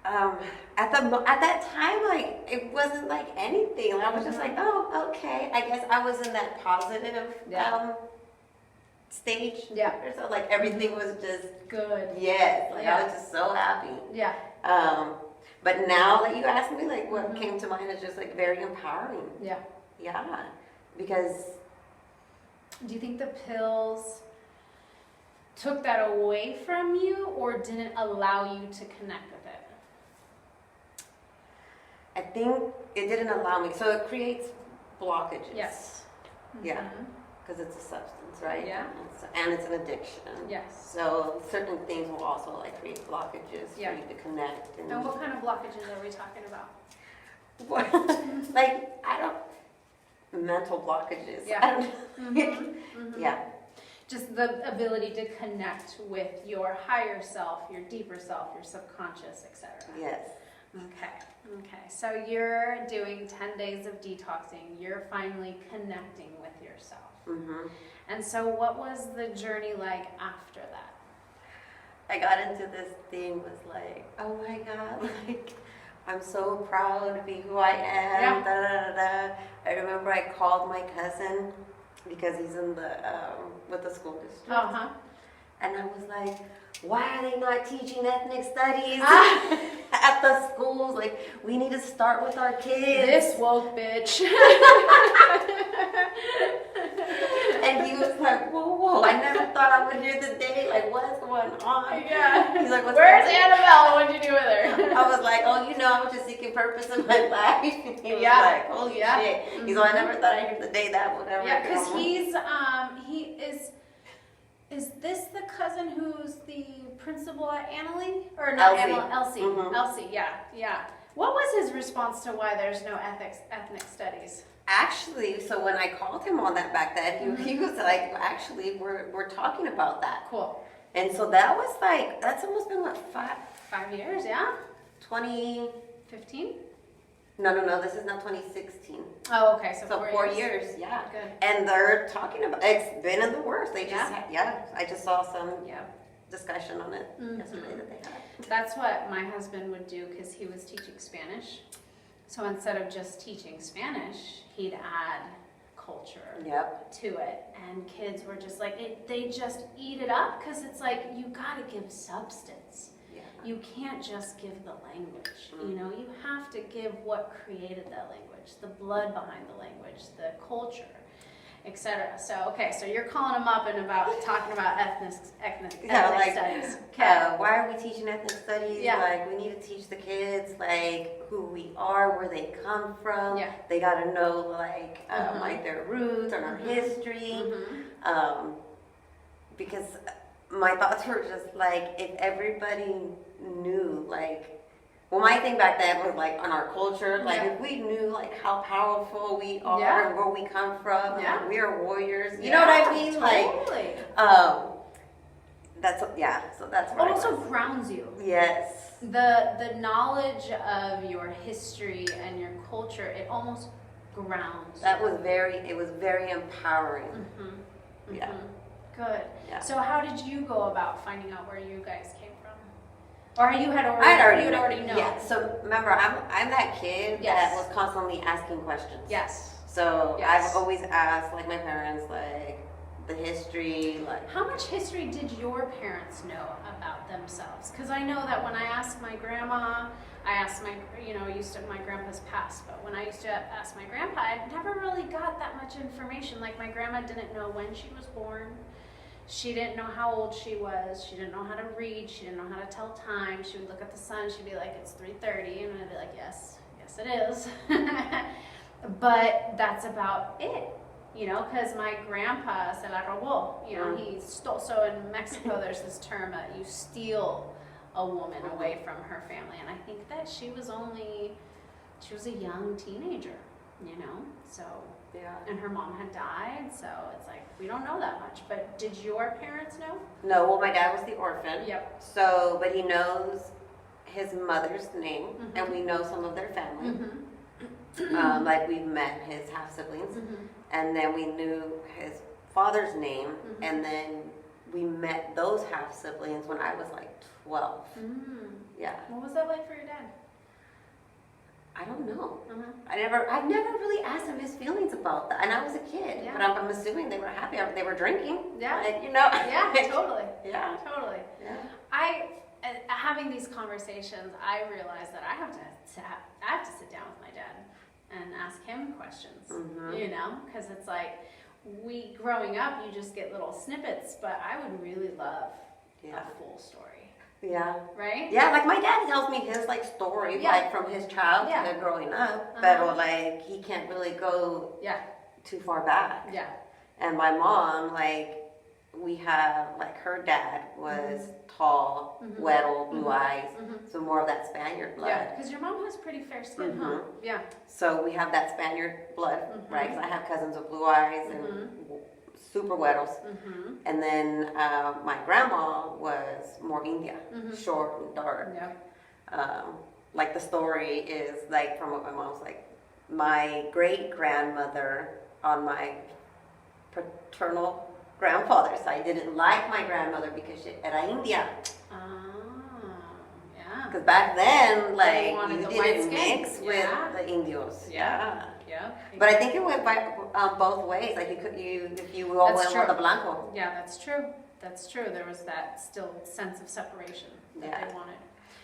At that time, like it wasn't like anything. I was just like, oh, okay. I guess I was in that positive Yeah. stage. Yeah. So like everything was just Good. yes. Like I Yeah. was just so happy. Yeah. But now that you ask me, like what Mhm. came to mind is just like very empowering. Yeah. Yeah, because Do you think the pills took that away from you or didn't allow you to connect with it? I think it didn't allow me. So it creates blockages. Yes. Yeah. Because it's a substance, right? Yeah. And it's an addiction. Yes. So certain things will also like create blockages Yeah. for you to connect. And what kind of blockages are we talking about? What? Like, I don't, mental blockages. Yeah. I don't, yeah. Just the ability to connect with your higher self, your deeper self, your subconscious, etc. Yes. Okay. So you're doing 10 days of detoxing. You're finally connecting with yourself. Mm-hmm. And so what was the journey like after that? I got into this thing was like, oh my God, like, I'm so proud to be who I am. Yeah. Da, da, da, da. I remember I called my cousin because he's in the with the school district. Uh-huh. And I was like, why are they not teaching ethnic studies Ah. at the schools? Like, we need to start with our kids. This woke bitch. And he was like, whoa, I never thought I would hear the day. Like, what's going on? Yeah. He's like, Where's Anabel? What'd you do with her? I was like, oh, I was just seeking purpose in my life. He was Yeah. like, holy Yeah. shit. He's like, I never thought I'd hear the day that would ever Yeah, because come. he is this the cousin who's the principal at Annalee? Or not Elsie. Elsie. Mhm. Elsie, yeah. What was his response to why there's no ethnic studies? Actually, so when I called him on that back then, he was like, actually, we're talking about that. Cool. And so that was like, that's almost been what, 5 years, yeah? 20, 15? no, this is now 2016. Oh, okay, so, So 4 years, yeah. Good. And they're talking about, it's been in the works. They just, Yeah. I just saw some Yeah. discussion on it Mhm. yesterday that they had. That's what my husband would do because he was teaching Spanish. So instead of just teaching Spanish, he'd add culture Yep. to it. And kids were just like, they just eat it up because it's like, you gotta give substance. Yeah. You can't just give the language, Mm. you have to give what created that language, the blood behind the language, the culture, etc. So you're calling them up and talking about ethnic studies. Okay. Why are we teaching ethnic studies? Yeah. Like, we need to teach the kids, like, who we are, where they come from. Yeah. They got to know, like, Mhm. like their roots and our Mhm. history. Mhm. Because my thoughts were just like, if everybody knew, like, well, my thing back then was like on our culture, like Yeah. if we knew like how powerful we are Yeah. and where we come from, Yeah. like, we are warriors. You know what I mean? Totally. Like, so that's It what also I was. grounds you. Yes. The knowledge of your history and your culture, it almost grounds. It was very empowering. Mm-hmm. Yeah. Good. Yeah. So how did you go about finding out where you guys came from? Or you had already, I had already you had known. already known? Yeah. So remember, I'm that kid Yes. that was constantly asking questions. Yes. So Yes. I've always asked, like my parents, like the history, like. How much history did your parents know about themselves? Because I know that when I asked my grandma, I asked my grandpa's passed, but when I used to ask my grandpa, I never really got that much information. Like my grandma didn't know when she was born. She didn't know how old she was. She didn't know how to read. She didn't know how to tell time. She would look at the sun. She'd be like, it's 3:30. And I'd be like, yes it is. But that's about it, because my grandpa se la robó. He stole. So in Mexico, there's this term that you steal a woman away from her family. And I think that she was a young teenager, so. Yeah. And her mom had died, so it's like, we don't know that much. But did your parents know? No, well, my dad was the orphan. Yep. So, but he knows his mother's name, Mhm. and we know some of their family. Mm-hmm. Like we've met his half siblings, Mm-hmm. and then we knew his father's name, Mhm. and then we met those half siblings when I was like 12. Mm. Yeah. What was that like for your dad? I don't know. Uh-huh. I've never really asked him his feelings about that, and I was a kid. Yeah. But I'm assuming they were happy. They were drinking. Yeah. Like, Yeah, totally. Yeah. Totally. Yeah. Having these conversations, I realize that I have to sit down with my dad and ask him questions, Mhm. because it's like, we growing up, you just get little snippets, but I would really love Yeah. a full story. Yeah. Right? Yeah, like my dad tells me his like story, Yeah. like from his childhood Yeah. growing up, Uh-huh. but like he can't really go Yeah. too far back. Yeah. And my mom, like, we have, like, her dad was tall, Mhm. weddle, blue eyes, Mhm. so more of that Spaniard blood. Yeah, because your mom has pretty fair skin, huh? Mhm. Yeah. So we have that Spaniard blood, Mhm. right? Because I have cousins with blue eyes and super weddles. Mm-hmm. And then my grandma was more India, short and dark. Yeah. Like the story is like from what my mom's like. My great grandmother on my paternal grandfather's side didn't like my grandmother because she era India. Yeah. Because back then, like, wanted you the white didn't skin. mix Yeah. with the Indios. Yeah. Yeah. But I think it went by both ways. Like if you all That's went true. with the blanco. Yeah, that's true. That's true. There was that still sense of separation that Yeah. they wanted.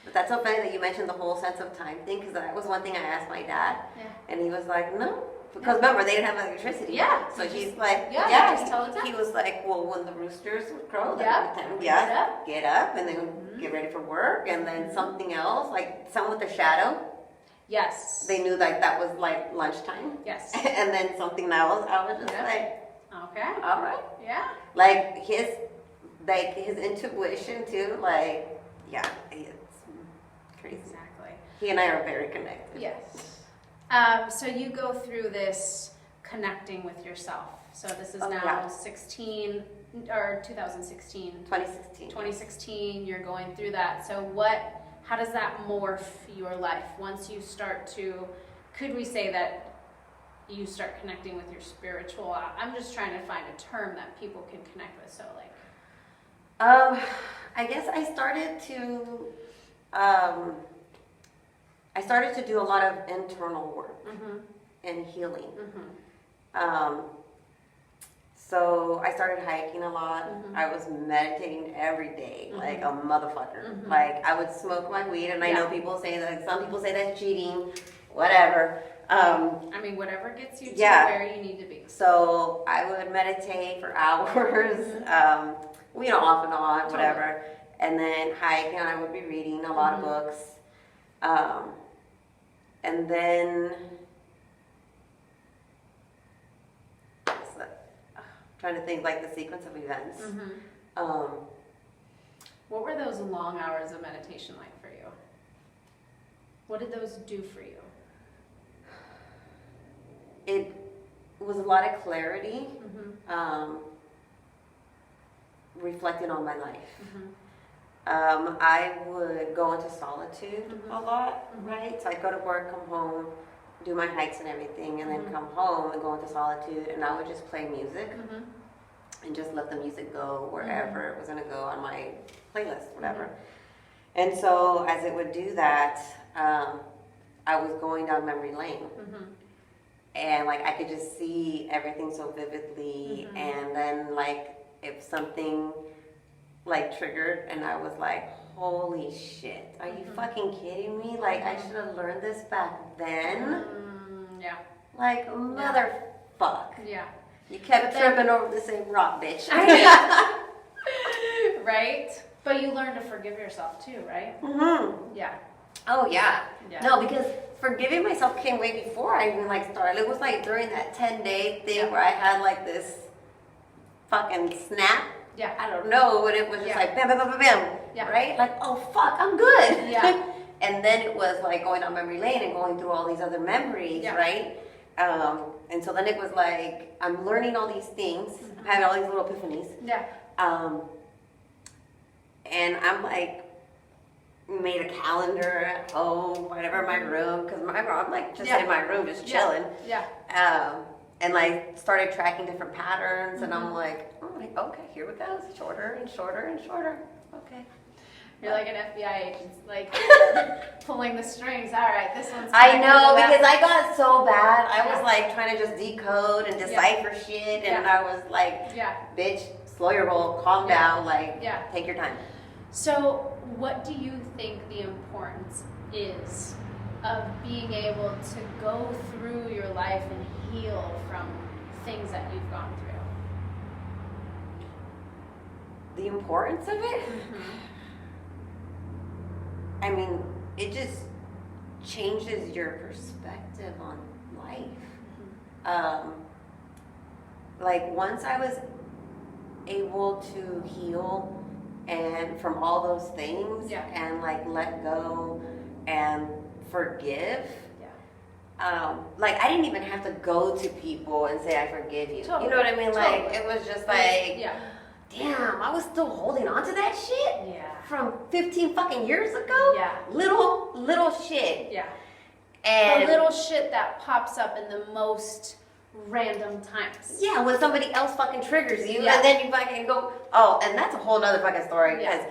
But that's so funny that you mentioned the whole sense of time thing, because that was one thing I asked my dad, Yeah. and he was like, no. Because remember, they didn't have electricity. Yeah. So You he's just- like, yeah, yeah. you just tell the time. He was like, well, when the roosters would crow, then Yeah. every time, Get get up, and then get ready for work, and then something else, like some with the shadow, Yes. they knew like that was like lunchtime. Yes. And then something else, I was just Yeah. like, Okay. all right. Yeah. Like his intuition too, like, yeah, it's crazy. Exactly. He and I are very connected. Yes. So you go through this connecting with yourself. So this is Oh, now yeah. 16 or 2016. 2016. 2016, you're going through that. So how does that morph your life once you start to, could we say that you start connecting with your spiritual, I'm just trying to find a term that people can connect with. So like, I guess I started to do a lot of internal work and healing. So I started hiking a lot. I was meditating every day, like a motherfucker. Like I would smoke my weed, and I know people say that. Some people say that's cheating, whatever. I mean, whatever gets you to Yeah. where you need to be. So I would meditate for hours, off and on, whatever. And then hike, and I would be reading a lot of books. And then, trying to think like the sequence of events. What were those long hours of meditation like for you? What did those do for you? It was a lot of clarity, reflecting on my life. I would go into solitude a lot, right? So I'd go to work, come home, do my hikes and everything, and then come home and go into solitude, and I would just play music and just let the music go wherever it was going to go on my playlist, whatever. And so as it would do that, I was going down memory lane. And like I could just see everything so vividly, and then like if something like triggered, and I was like, holy shit, are you fucking kidding me? Like I should have learned this back then. Yeah. Like motherfuck. Yeah. You kept tripping over the same rock, bitch. Right? But you learn to forgive yourself too, right? Yeah. Oh yeah. Yeah. No, because forgiving myself came way before I even like started. It was like during that 10-day thing where I had like this fucking snap. Yeah. I don't know, but it was just like bam, bam, bam, bam, bam. Yeah. Right? Like, oh fuck, I'm good. Yeah. And then it was like going down memory lane and going through all these other memories, right? And so then it was like I'm learning all these things, I'm having all these little epiphanies. Yeah. And I'm like made a calendar at home, whatever, in my room, because I'm like just in my room, just chilling. Yeah. And like started tracking different patterns, and I'm like, oh, like, okay, here we go, it's shorter and shorter and shorter. Okay. You're like an FBI agent, like pulling the strings. All right, this one's. I know, because I got so bad. I was like trying to just decode and decipher shit, and I was like, bitch, slow your roll, calm down, like, take your time. So, what do you think the importance is of being able to go through your life and heal from things that you've gone through? The importance of it? I mean, it just changes your perspective on life. Like once I was able to heal and from all those things and like let go and forgive, like I didn't even have to go to people and say I forgive you. Totally. You know what I mean? Like Totally. it was just like, damn, I was still holding on to that shit from 15 fucking years ago. Little shit. And the little shit that pops up in the most random times. Yeah, when somebody else fucking triggers you, and then you fucking go, oh, and that's a whole nother fucking story. Because,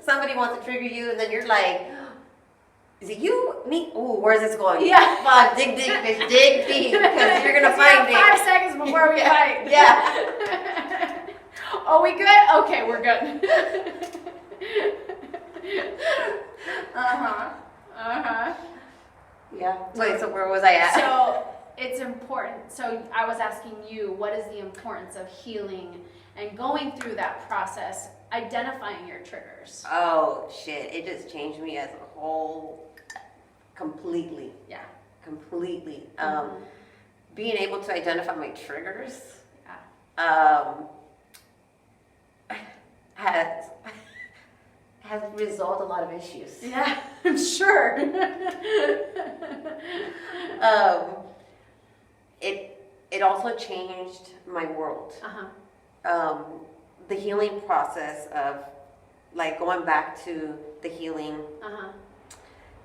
somebody wants to trigger you, and then you're like, is it you? Me? Ooh, where's this going? Fuck, dig deep, bitch, dig deep, because you're gonna find me. 5 seconds before we fight. Oh, we good? Okay, we're good. Wait, so where was I at? So it's important. So I was asking you, what is the importance of healing and going through that process, identifying your triggers? Oh, shit. It just changed me as a whole completely. Completely. Being able to identify my triggers has resolved a lot of issues. Yeah, I'm sure. It also changed my world. The healing process of like going back to the healing.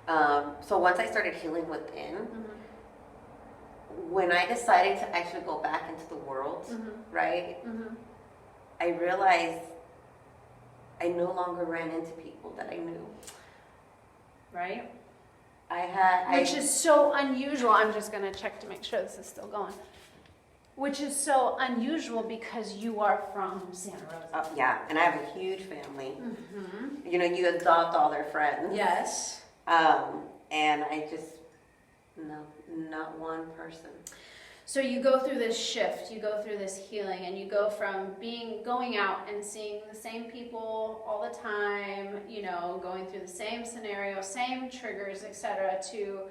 So once I started healing within, when I decided to actually go back into the world, right? I realized I no longer ran into people that I knew. Right? Which is so unusual. I'm just going to check to make sure this is still going. Which is so unusual because you are from Santa Rosa. Yeah, and I have a huge family. You know, you adopt all their friends. Yes. And I just, no, not one person. So you go through this shift, you go through this healing, and you go from going out and seeing the same people all the time, you know, going through the same scenario, same triggers, etc., to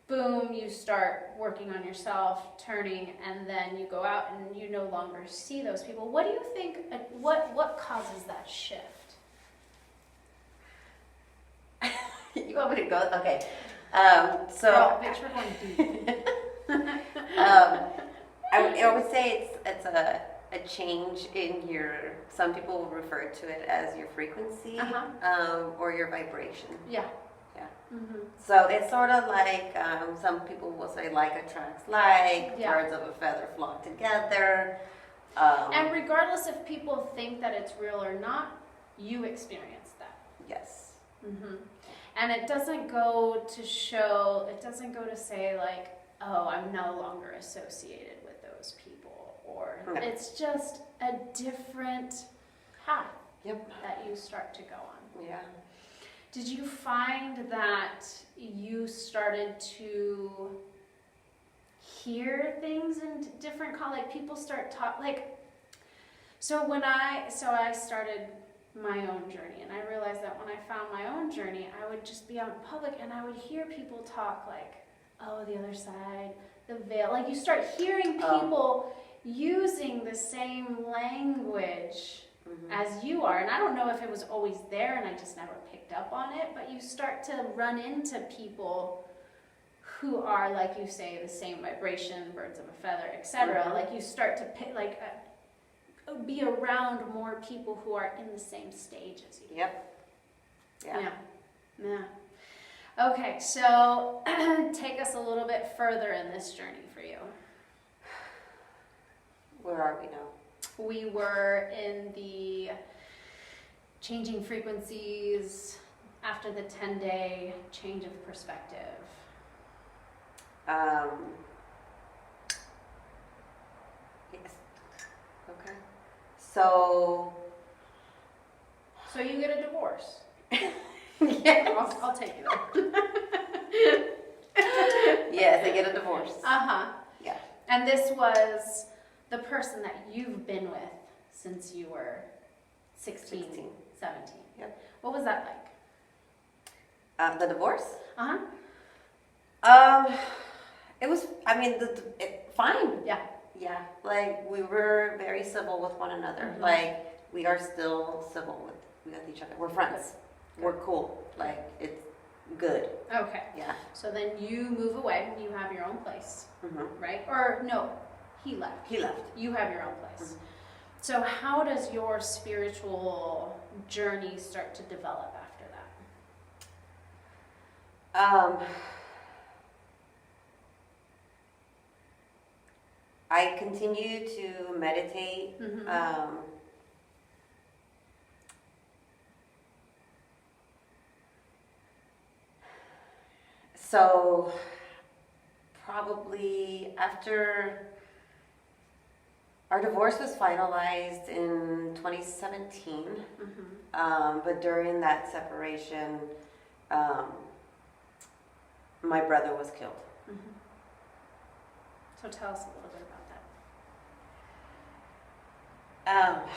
boom, you start working on yourself, turning, and then you go out and you no longer see those people. What do you think, what causes that shift? You want me to go? Okay. Bitch, we're going deep. I would say it's a change in some people will refer to it as your frequency or your vibration. So it's sort of like some people will say like attracts like, birds of a feather flock together. And regardless if people think that it's real or not, you experience that. Yes. And it doesn't go to say like, oh, I'm no longer associated with those people, or it's just a different path that you start to go on. Did you find that you started to hear things in different like people start I started my own journey, and I realized that when I found my own journey, I would just be out in public and I would hear people talk like, oh, the other side, the veil. Like you start hearing people using the same language as you are. And I don't know if it was always there and I just never picked up on it, but you start to run into people who are, like you say, the same vibration, birds of a feather, etc. Like you start to be around more people who are in the same stage as you. Yeah. Okay, so take us a little bit further in this journey for you. Where are we now? We were in the changing frequencies after the 10-day change of perspective. Yes. Okay. So you get a divorce. Yes. I'll take you there. Yes, they get a divorce. Uh-huh. Yeah. And this was the person that you've been with since you were 16, 17. Yep. What was that like? The divorce? Uh-huh. It was, I mean, fine. Yeah. Yeah, like we were very civil with one another. Mhm. Like we are still civil with each other. We're friends. Good. We're cool. Like it's good. Okay. Yeah. So then you move away. You have your own place, hmm right? Or no, he left. He left. You have your own place. Mhm. So how does your spiritual journey start to develop after that? I continue to meditate. Mhm. So probably after our divorce was finalized in 2017, Mhm. but during that separation, my brother was killed. Mhm. So tell us a little bit about that.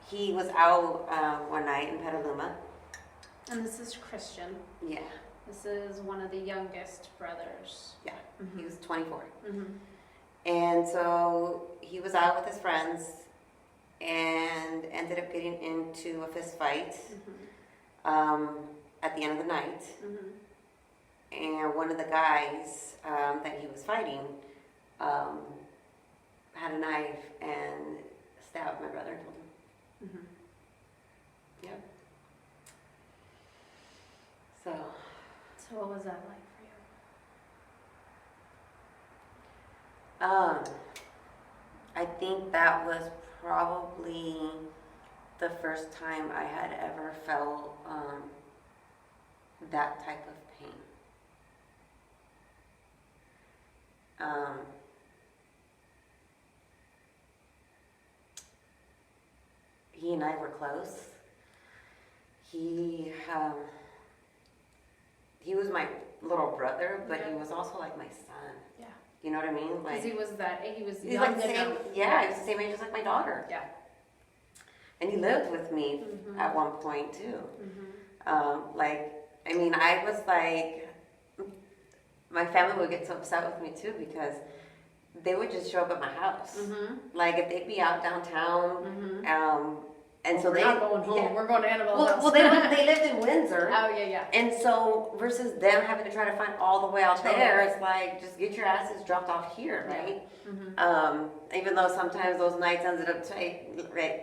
He was out one night in Petaluma. And this is Christian. Yeah, This is one of the youngest brothers. yeah. Mhm. He was 24. Mhm. And so he was out with his friends and ended up getting into a fist fight at the end of the night. Mhm. And one of the guys that he was fighting had a knife and stabbed my brother and killed him. Mhm. Yep. So, So what was that like for you? I think that was probably the first time I had ever felt that type of pain. He and I were close. He was my little brother, but he Yeah. was also like my son. Yeah. You know what I mean? Because he was he's young like the same. enough. Yeah, he was the same age as like my daughter. Yeah. And he lived with me Mhm. at one point too. Mhm. I mean, I was like, my family would get so upset with me too because they would just show up at my house. Mhm. Like if they'd be out downtown, Mhm. and so We're they not going home. yeah. We're going to Anabel's house. Well, they lived in Windsor. Oh yeah. And so, versus them having to try to find all the way out Totally. there, it's like, just get your asses dropped off here, Yeah. right? Mhm. Even though sometimes those nights ended up,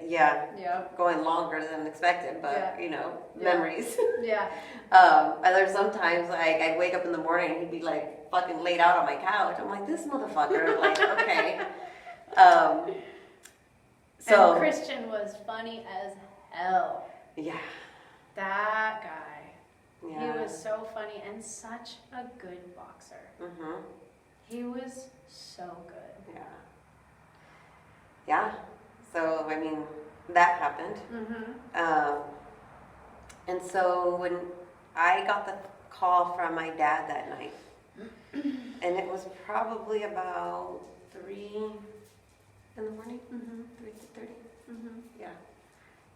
Yeah. going longer than expected, but, Yeah. Yeah. Yeah. Memories. Yeah. And there's sometimes, like, I'd wake up in the morning and he'd be, like, fucking laid out on my couch. I'm like, this motherfucker. Like, okay. So. And Christian was funny as hell. Yeah. That guy. Yeah. He was so funny and such a good boxer. Mm-hmm. He was so good. Yeah. Yeah. So, I mean, that happened. Mm-hmm. And so when I got the call from my dad that night, and it was probably about 3 in the morning, Mm-hmm. 3:30. Mm-hmm. Yeah.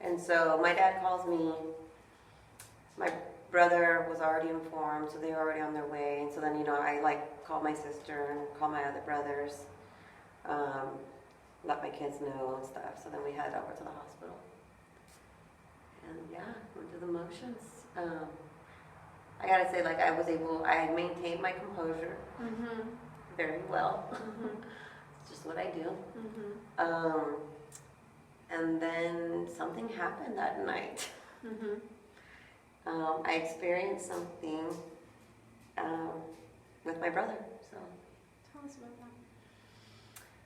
And so my dad calls me. My brother was already informed, so they were already on their way. And so then, I like called my sister and called my other brothers, let my kids know and stuff. So then we headed over to the hospital. And yeah, went through the motions. I gotta say, like, I maintained my composure Mm-hmm. very well. Mm-hmm. It's just what I do. Mm-hmm. And then something happened that night. Mm-hmm. I experienced something with my brother. Tell us about that.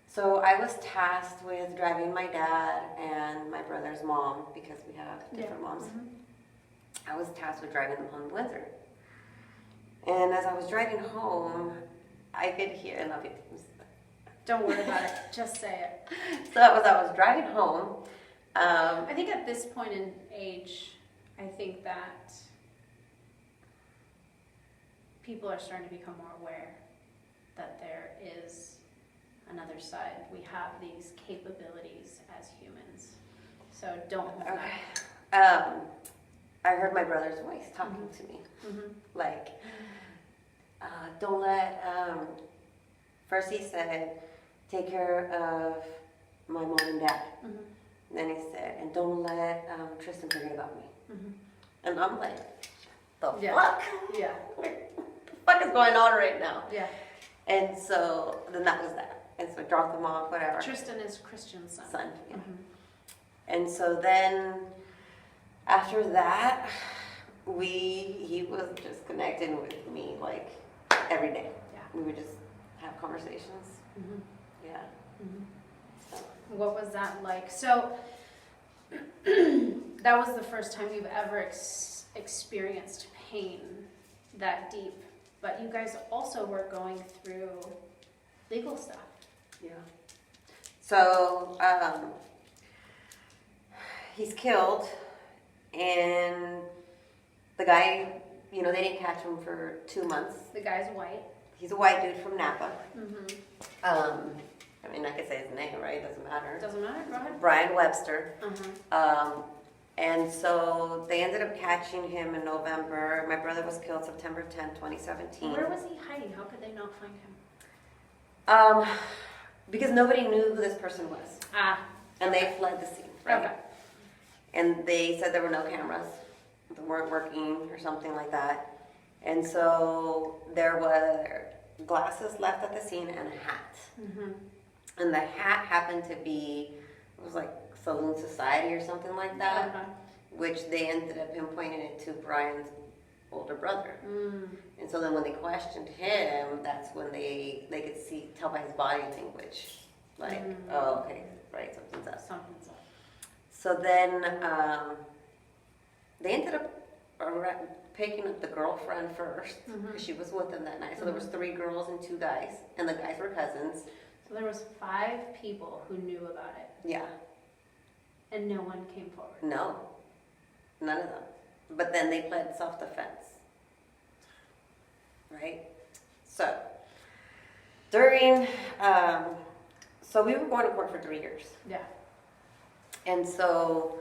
So I was tasked with driving my dad and my brother's mom, because we have different moms. Mm-hmm. I was tasked with driving them home to Windsor. And as I was driving home, I could hear, and Don't worry about it. Just say it. so as I was driving home, I think at this point in age, I think that people are starting to become more aware that there is another side. We have these capabilities as humans. So don't hold back. I heard my brother's voice talking to me. Like, don't let, first he said, take care of my mom and dad. Then he said, and don't let Tristan forget about me. And I'm like, the fuck? Yeah. What the fuck is going on right now? Yeah. And so then that was that. And so I dropped them off, whatever. Tristan is Christian's son. Yeah. And so then after that, he was just connecting with me like every day. Yeah. We would just have conversations. Yeah. So. What was that like? So that was the first time you've ever experienced pain that deep. But you guys also were going through legal stuff. Yeah. So he's killed, and the guy, they didn't catch him for 2 months. The guy's white. He's a white dude from Napa. I mean, I could say his name, right? Doesn't matter. Doesn't matter. Go ahead. Brian Webster. And so they ended up catching him in November. My brother was killed September 10, 2017. Where was he hiding? How could they not find him? Because nobody knew who this person was. And they fled the scene, right? Okay. And they said there were no cameras that weren't working or something like that. And so there were glasses left at the scene and a hat. And the hat happened to be, it was like Saloon Society or something like that, which they ended up pinpointing it to Brian's older brother. And so then when they questioned him, that's when they could tell by his body language, like, oh, okay, right, something's up. Something's up. So then they ended up picking up the girlfriend first, because she was with them that night. So there was 3 girls and 2 guys, and the guys were cousins. So there was 5 people who knew about it. Yeah. And no one came forward. No, none of them. But then they pled self-defense, right? So during, so we were going to court for 3 years. Yeah. And so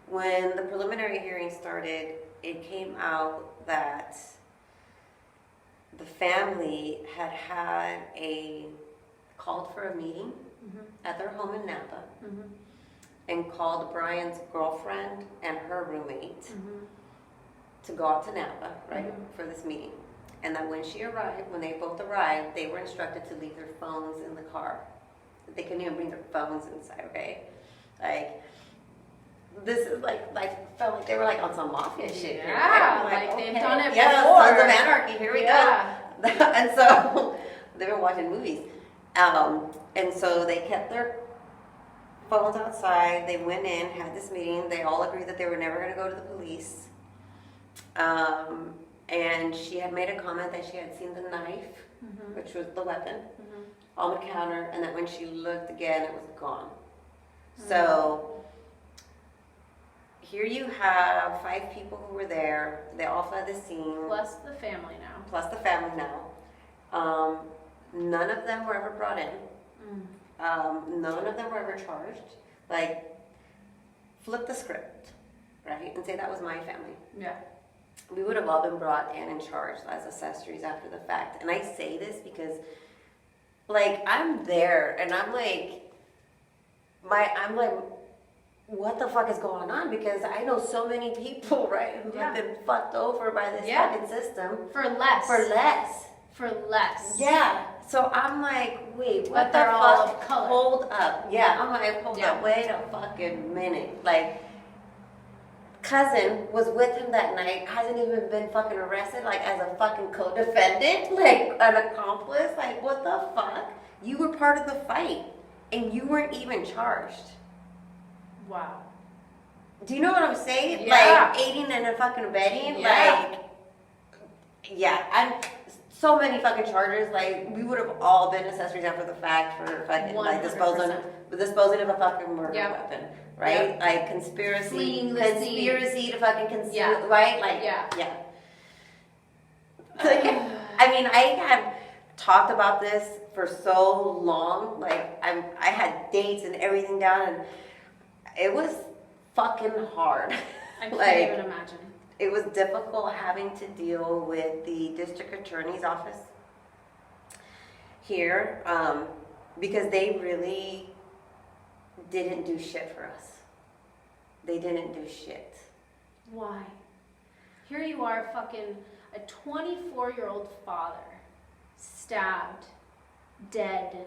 when the preliminary hearing started, it came out that the family had called for a meeting at their home in Napa and called Brian's girlfriend and her roommate to go out to Napa, right, for this meeting. And that when they both arrived, they were instructed to leave their phones in the car. They couldn't even bring their phones inside, okay? Like, this is like felt like they were like on some mafia shit. Yeah, right? like they've done it yeah, before. Sons of Anarchy, here we go. And so they were watching movies. And so they kept their phones outside. They went in, had this meeting. They all agreed that they were never going to go to the police. And she had made a comment that she had seen the knife, which was the weapon, on the counter, and that when she looked again, it was gone. So here you have 5 people who were there. They all fled the scene. Plus the family now. None of them were ever brought in. None of them were ever charged. Like, flip the script, right? And say that was my family. Yeah. We would have all been brought in and charged as accessories after the fact. And I say this because, like, I'm there and I'm like, what the fuck is going on? Because I know so many people, right, who have been fucked over by this fucking system. For less. Yeah. So I'm like, wait, what But the they're all fuck? of color. Hold up. Yeah, I'm like, hold up, wait a fucking minute. Like, cousin was with him that night, hasn't even been fucking arrested, like, as a fucking co-defendant, like, an accomplice. Like, what the fuck? You were part of the fight, and you weren't even charged. Wow. Do you know what I'm saying? Yeah. Like, aiding and fucking abetting, Yeah. like, yeah, I'm so many fucking charges. Like, we would have all been accessories after the fact for fucking, like, 100%. disposing of a fucking murder Yep. weapon, right? Yep. Like, conspiracy Fleeing the to fucking conceal, Yeah. right? Like, Yeah. yeah. Like, I mean, I had talked about this for so long. Like, I had dates and everything down, and it was fucking hard. I can't Like, even imagine. it was difficult having to deal with the district attorney's office here, because they really didn't do shit for us. They didn't do shit. Why? Here you are, fucking a 24-year-old father, stabbed, dead.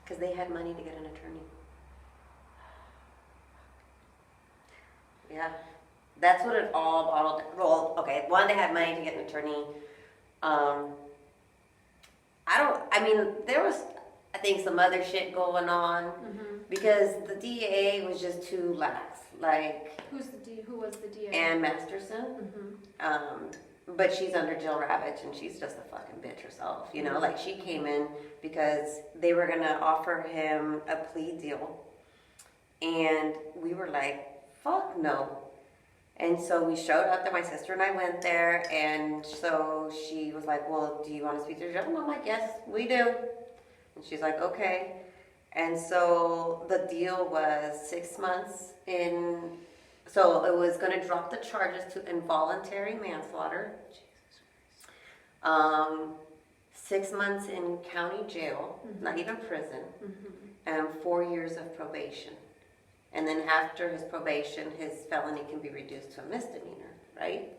Because they had money to get an attorney. Yeah. That's what it all bottled. Well, okay, one, they had money to get an attorney. There was, I think, some other shit going on because the DA was just too lax. Like, Who was the DA? Ann Masterson. But she's under Jill Ravitch, and she's just a fucking bitch herself. You know, like, she came in because they were gonna offer him a plea deal, and we were like, fuck no. And so we showed up there, my sister and I went there, and so she was like, well, do you want to speak to the judge? And I'm like, yes, we do. And she's like, okay. And so the deal was 6 months in, so it was going to drop the charges to involuntary manslaughter. 6 months in county jail, not even prison, and 4 years of probation. And then after his probation, his felony can be reduced to a misdemeanor, right?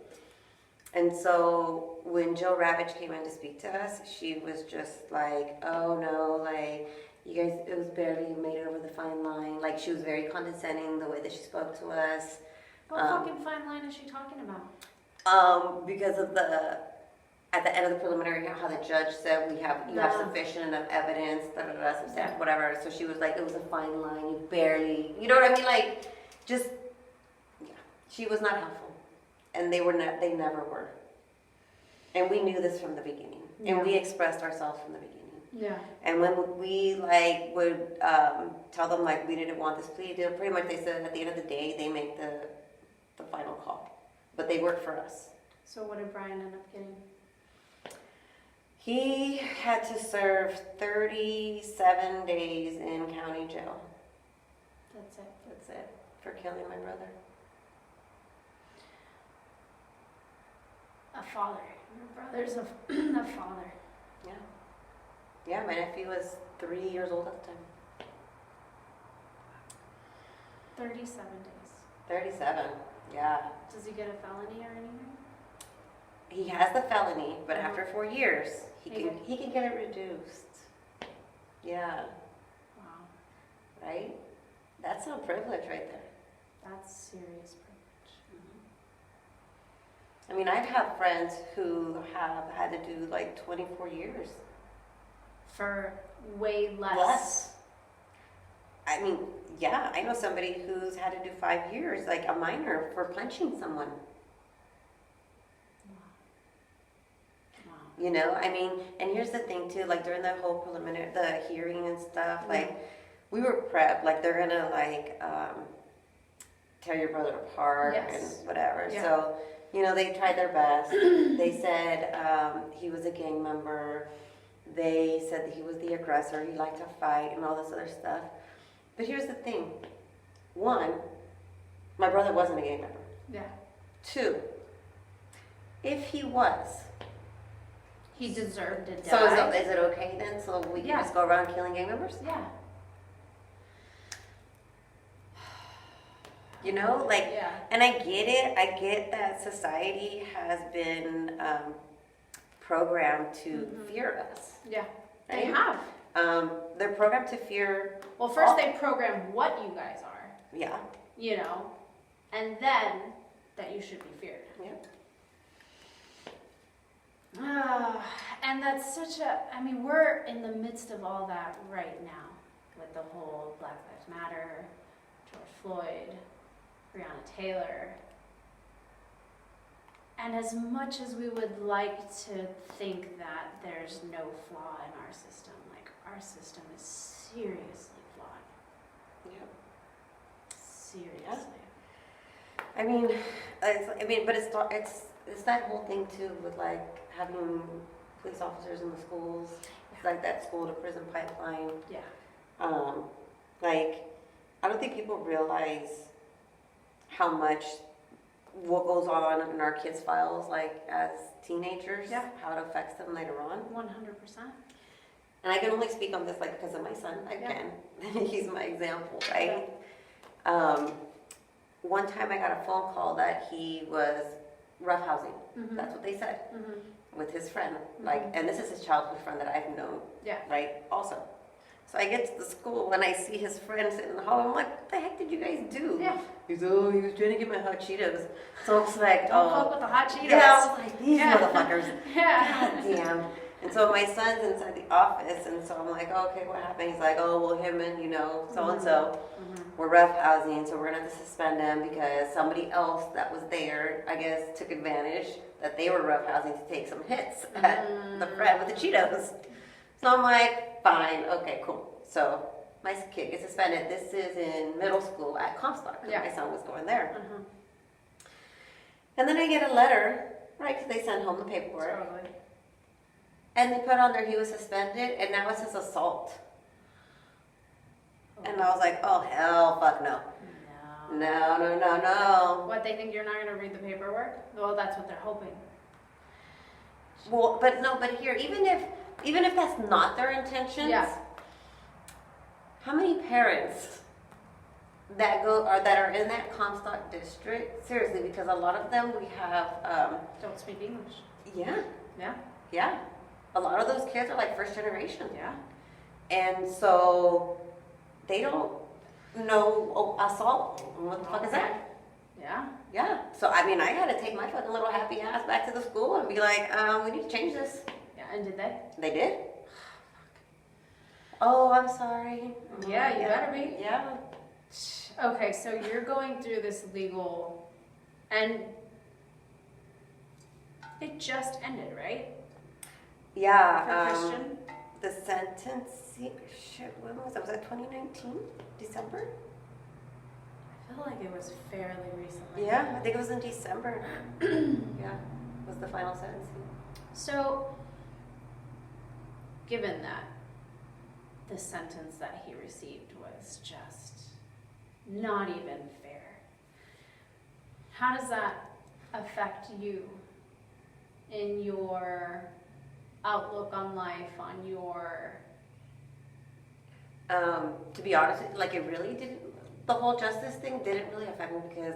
And so when Jill Ravitch came in to speak to us, she was just like, oh no, like, you guys, it was barely made it over the fine line. Like, she was very condescending the way that she spoke to us. What fucking fine line is she talking about? Because of at the end of the preliminary, how the judge said you have sufficient enough evidence, substantial, whatever. So she was like, it was a fine line, you barely, you know what I mean? Like, just, yeah, she was not helpful, and they never were. And we knew this from the beginning, and we expressed ourselves from the beginning. Yeah. And when we would tell them we didn't want this plea deal, pretty much they said at the end of the day they make the final call, but they work for us. So what did Brian end up getting? He had to serve 37 days in county jail. That's it. That's it. For killing my brother. A father. Your brother's a father. Yeah. Yeah, my nephew was 3 years old at the time. 37 days. 37, yeah. Does he get a felony or anything? He has the felony, but after 4 years, he can get it reduced. Yeah. Wow. Right? That's some privilege right there. That's serious privilege. I mean, I've had friends who have had to do 24 years. For way less. I mean, yeah, I know somebody who's had to do 5 years, a minor, for punching someone. Wow. You know, I mean, and here's the thing too, during the whole the hearing and stuff, we were prepped, they're gonna tear your brother apart and whatever. Yeah. So, they tried their best. They said he was a gang member. They said that he was the aggressor. He liked to fight and all this other stuff. But here's the thing. 1, my brother wasn't a gang member. Yeah. 2, if he was, he deserved to die. so is it okay then? So we can just go around killing gang members? Yeah. You know, yeah. And I get it. I get that society has been programmed to fear us. Yeah. Right? They have. They're programmed to fear. Well, first they program what you guys are. Yeah. And then that you should be feared. Yeah. And that's we're in the midst of all that right now with the whole Black Lives Matter, George Floyd, Breonna Taylor. And as much as we would like to think that there's no flaw in our system is seriously flawed. Yeah. Seriously. I mean, but it's it's that whole thing too with like having police officers in the schools. It's like that school to prison pipeline. Yeah. Like, I don't think people realize how much what goes on in our kids' files, like as teenagers, how it affects them later on. 100%. And I can only speak on this like because of my son. Again, he's my example, right? One time I got a phone call that he was roughhousing. Mm-hmm. That's what they said. Mm-hmm. With his friend, Mm-hmm. like, and this is his childhood friend that I've known, right? Also, so I get to the school and I see his friend sitting in the hall. I'm like, what the heck did you guys do? Yeah. He's he was trying to get my hot Cheetos. So it's like, Don't fuck with the hot Cheetos. yeah, I was like, these motherfuckers. Yeah. God damn. And so my son's inside the office, and so I'm like, oh, okay, what happened? He's like, oh, well, him and so and so were roughhousing, so we're gonna have to suspend them because somebody else that was there, I guess, took advantage that they were roughhousing to take some hits at the friend with the Cheetos. So I'm like, fine, okay, cool. So my kid gets suspended. This is in middle school at Comstock. My son was going there. And then I get a letter, right? Because they send home the paperwork. Totally. And they put on there he was suspended, and now it says assault. And I was like, oh, hell, fuck no. No. What, they think you're not going to read the paperwork? Well, that's what they're hoping. Well, but here, even if that's not their intentions, how many parents that are in that Comstock district, seriously, because a lot of them we have Don't speak English. Yeah. A lot of those kids are like first generation. Yeah. And so they don't know assault. What the fuck is that? Yeah. Yeah. So I mean, I had to take my fucking little happy ass back to the school and be like, we need to change this. Yeah. And did they? They did. Oh, I'm sorry. Yeah, you better be. Yeah. Okay, so you're going through this legal, and it just ended, right? Yeah. For Christian? The sentencing, shit, when was that? Was that 2019? December? I feel like it was fairly recently. Yeah, I think it was in December. Yeah, was the final sentencing. So, given that the sentence that he received was just not even fair, how does that affect you in your outlook on life, on your... To be honest, like it really didn't, the whole justice thing didn't really affect me because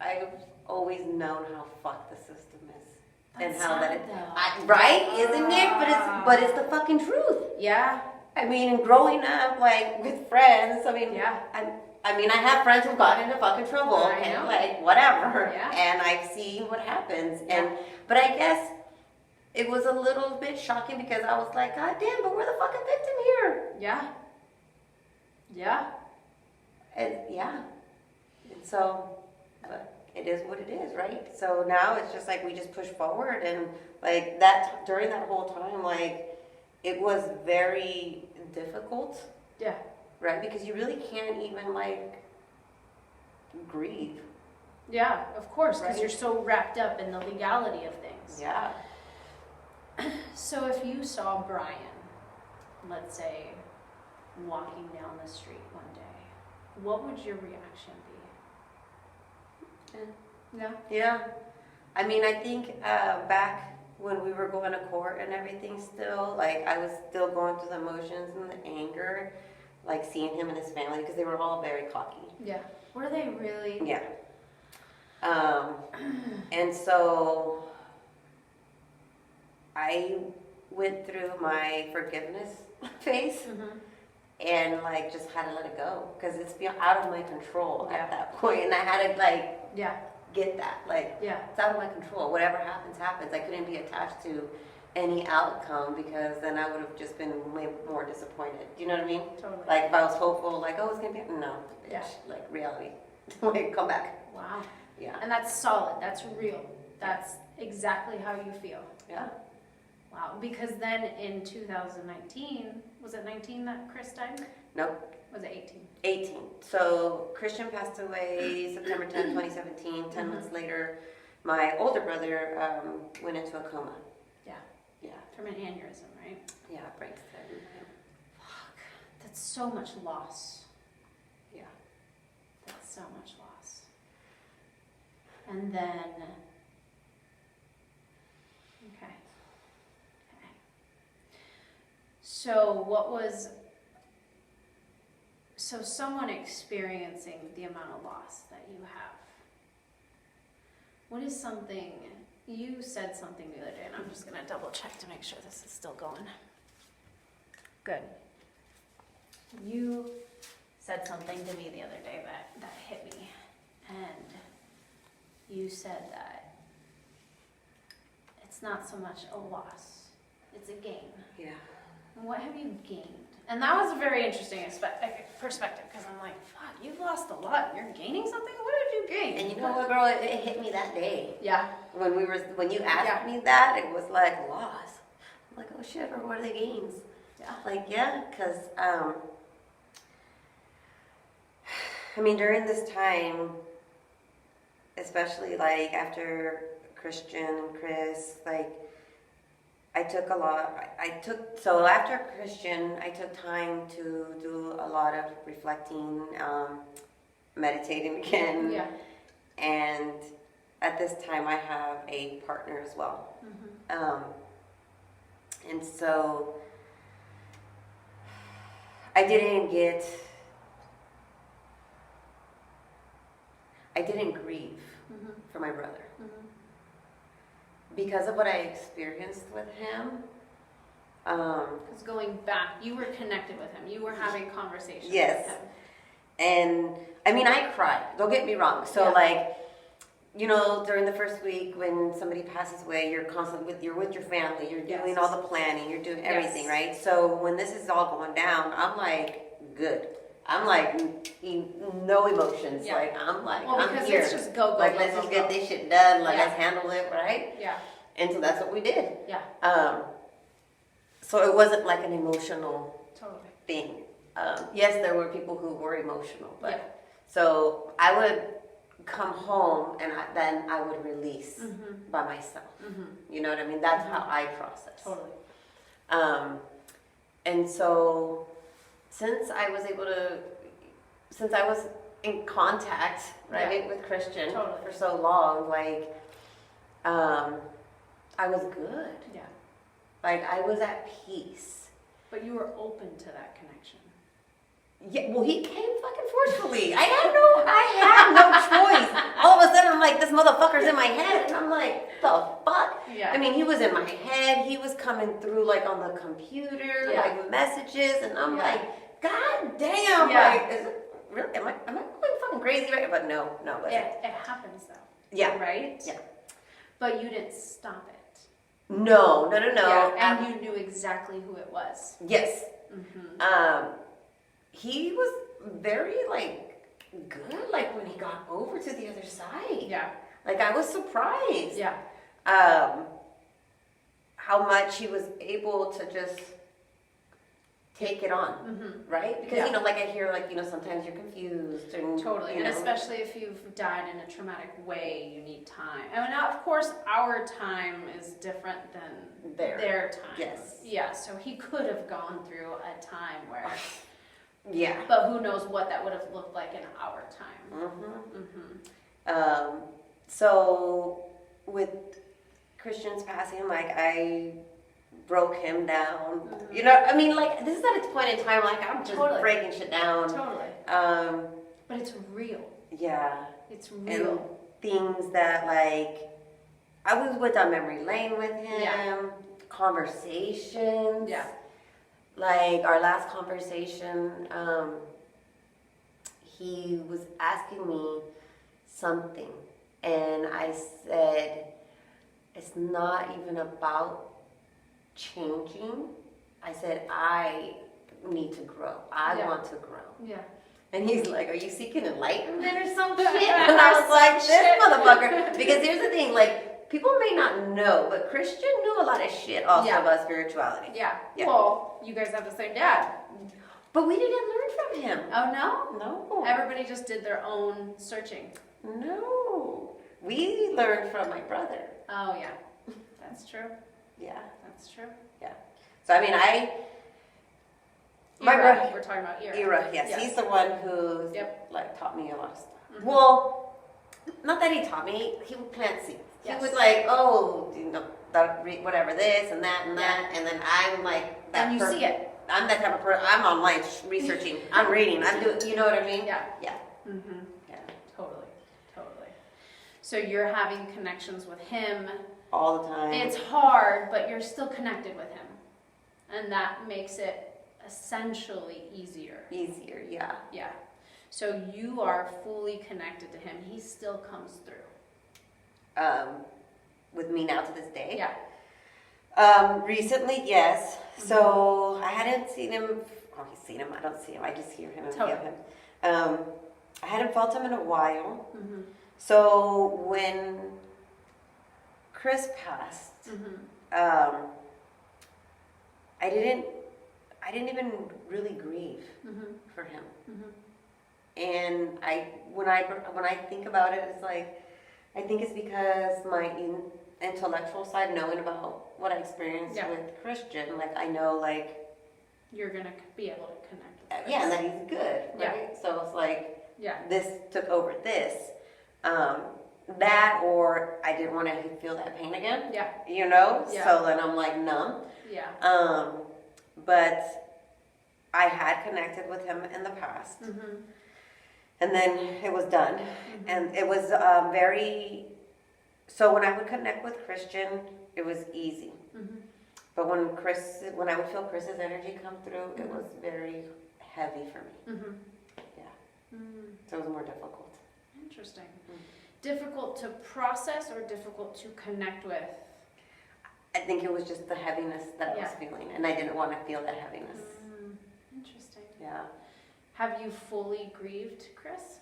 I've always known how fucked the system is. That's and how that sad, it, right? Isn't it? But it's the fucking truth. Yeah. I mean, and growing up, like, with friends, I mean, I have friends who got into fucking trouble, and like, whatever. Yeah. And I've seen what happens. But I guess it was a little bit shocking because I was like, God damn, but we're the fucking victim here. Yeah. Yeah. And and so, but it is what it is, right? So now it's just like we just push forward, and like that during that whole time, like it was very difficult. Yeah. Right, because you really can't even like grieve. Yeah, of course, because Right. you're so wrapped up in the legality of things. Yeah. So if you saw Brian, let's say, walking down the street one day, what would your reaction be? Yeah. I mean, I think back when we were going to court and everything still, like I was still going through the emotions and the anger, like seeing him and his family, because they were all very cocky. Yeah. Were they really? Yeah. And so I went through my forgiveness phase. Mm-hmm. And like just had to let it go because it's beyond out of my control at that point, and I had to like get that it's out of my control. Whatever happens, happens. I couldn't be attached to any outcome because then I would have just been way more disappointed. Do you know what I mean? Totally. Like if I was hopeful, like it's gonna be bitch, like reality, like come back. Wow. Yeah. And that's solid. That's real. That's exactly how you feel. Yeah. Wow. Because then in 2019, was it 19 that Chris died? Nope. Was it 18? 18. So Christian passed away September 10, 2017. 10 months later, my older brother went into a coma. Yeah. Yeah. From an aneurysm, right? Yeah, breaks it. Fuck. That's so much loss. Yeah. That's so much loss. And then, okay. So someone experiencing the amount of loss that you have, what is something, you said something the other day, and I'm just going to double check to make sure this is still going. Good. You said something to me the other day that hit me, and you said that it's not so much a loss, it's a gain. Yeah. And what have you gained? And that was a very interesting perspective, because I'm like, fuck, you've lost a lot, and you're gaining something? What did you gain? And you know what, girl? It hit me that day. Yeah. When you asked me that, it was like loss. I'm like, oh shit, or what are the gains? Yeah. Like, yeah, because, I mean, during this time, especially like after Christian and Chris, like, so after Christian, I took time to do a lot of reflecting, meditating again. Yeah. And at this time, I have a partner as well. Mm-hmm. And so I didn't grieve Mm-hmm. for my brother. Mm-hmm. Because of what I experienced with him. Because going back, you were connected with him. You were having conversations Yes. with him. And I mean, I cried. Don't get me wrong. So Yeah. like, you know, during the first week when somebody passes away, you're constantly you're with your family. You're doing Yes. all the planning. You're doing everything, Yes. right? So when this is all going down, I'm like, good. I'm like, no emotions. Yeah. Like, I'm like, Well, I'm because here. it's just go, Like, go, let's go, just go. get this shit done. Like, Yeah. let's handle it, right? Yeah. And so that's what we did. Yeah. So it wasn't like an emotional Totally. thing. Yes, there were people who were emotional, but Yeah. so I would come home and then I would release Mm-hmm. by myself. Mm-hmm. You know what I mean? That's Mhm. how I process. Totally. And so since I was in contact, right, with Christian Totally. for so long, like, I was good. Yeah. Like, I was at peace. But you were open to that connection. Yeah, well, he came fucking forcefully. I had no choice. All of a sudden, I'm like, this motherfucker's in my head, and I'm like, the fuck? Yeah. I mean, he was in my head. He was coming through like on the computer, Yeah. like messages, and I'm Yeah. like, god damn! Yeah. Like, is it really? Am I going fucking crazy right? But no. But It happens though. yeah, Right? Yeah. But you didn't stop it. no. Yeah. And you knew exactly who it was. Yes. Mm-hmm. He was very like good. Like when he got over to the other side. Yeah. Like I was surprised. Yeah. How much he was able to just take it on, Mm-hmm. right? Because Yeah. you know, like I hear, like, you know, sometimes you're confused and Totally, you and know. especially if you've died in a traumatic way, you need time. I mean, of course, our time is different than their time. Yes. Yeah, so he could have gone through a time where, Yeah. but who knows what that would have looked like in our time. Mm-hmm. Mm-hmm. So with Christian's passing, like I broke him down. Mhm. You know, I mean, like this is at its point in time, like I'm just Totally. breaking shit down. Totally. But it's real. Yeah. It's And real. things that like I was with on memory lane with him. Yeah. Conversations. Yeah. Like our last conversation, he was asking me something, and I said, "It's not even about changing." I said, "I need to grow. I Yeah. want to grow." Yeah. And he's like, "Are you seeking enlightenment or some shit?" And I was like, "This motherfucker." Because here's the thing, like, people may not know, but Christian knew a lot of shit also Yeah. about spirituality. Yeah. Yeah. Well, you guys have the same dad. But we didn't learn from him. Oh no? No. Everybody just did their own searching. No. We learned from my brother. Oh, yeah. That's true. Yeah. That's true. So, I mean, my Ira, brother, we're talking about Ira. Ira, yes, Yeah. he's the one who, Yep. like, taught me a lot of stuff. Mhm. Well, not that he taught me, he would plant seeds. Yes. He would like, oh, you know, whatever this and that and that, and then I'm like that. And you see it. I'm that type of person. I'm online researching. I'm reading. I'm doing. You know what I mean? Yeah. Yeah. Mm-hmm. Yeah. Totally. Totally. So you're having connections with him. All the time. It's hard, but you're still connected with him. And that makes it essentially easier. Easier. Yeah. Yeah. So you are fully connected to him. He still comes through. With me now to this day. Yeah. Recently, yes. So I hadn't seen him. Oh, he's seen him. I don't see him. I just hear him and feel Totally. him. I hadn't felt him in a while. Mm-hmm. So when Chris passed, Mm-hmm. I didn't even really grieve Mm-hmm. for him. Mm-hmm. And when I think about it, it's like I think it's because my intellectual side, knowing about what I experienced Yeah. with Christian, like I know, like You're going to be able to connect with Chris. yeah, and that he's good, Yeah. right? So it's like Yeah. this took over this, that, or I didn't want to feel that pain again, Yeah. you know. Yeah. So then I'm like numb. Yeah. But I had connected with him in the past. Mm-hmm. And then it was done. Mm-hmm. And it was so when I would connect with Christian, it was easy. Mm-hmm. But when I would feel Chris's energy come through, it was very heavy for me. Mm-hmm. Yeah. Mm. So it was more difficult. Interesting. Difficult to process or difficult to connect with? I think it was just the heaviness that I was feeling, and I didn't want to feel that heaviness. Interesting. Yeah. Have you fully grieved, Chris?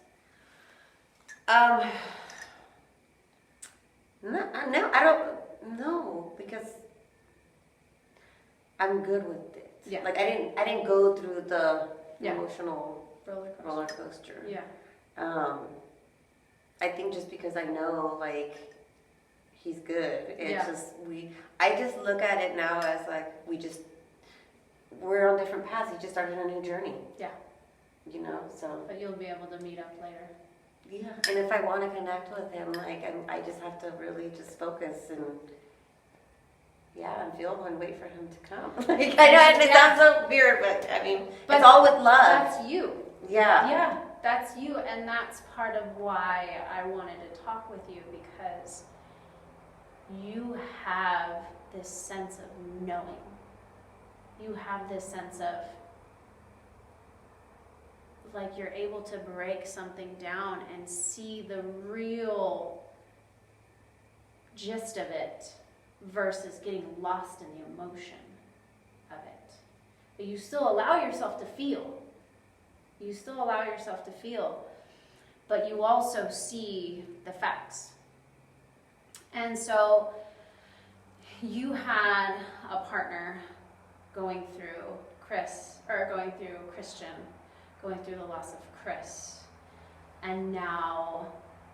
No, I don't know, because I'm good with it. Yeah. Like I didn't go through the Yeah. emotional roller coaster. Yeah. I think just because I know like he's good, it's Yeah. just I just look at it now as like we're on different paths. He just started a new journey. Yeah. You know, so But you'll be able to meet up later. yeah. And if I want to connect with him, like I just have to really just focus and and feel and wait for him to come. Like I know it sounds so weird, but I mean, But it's all with love. That's you. Yeah. Yeah, that's you, and that's part of why I wanted to talk with you, because you have this sense of knowing. You have this sense of, like, you're able to break something down and see the real gist of it versus getting lost in the emotion of it. But you still allow yourself to feel. You still allow yourself to feel, but you also see the facts. And so you had a partner going through Christian, going through the loss of Chris. And now,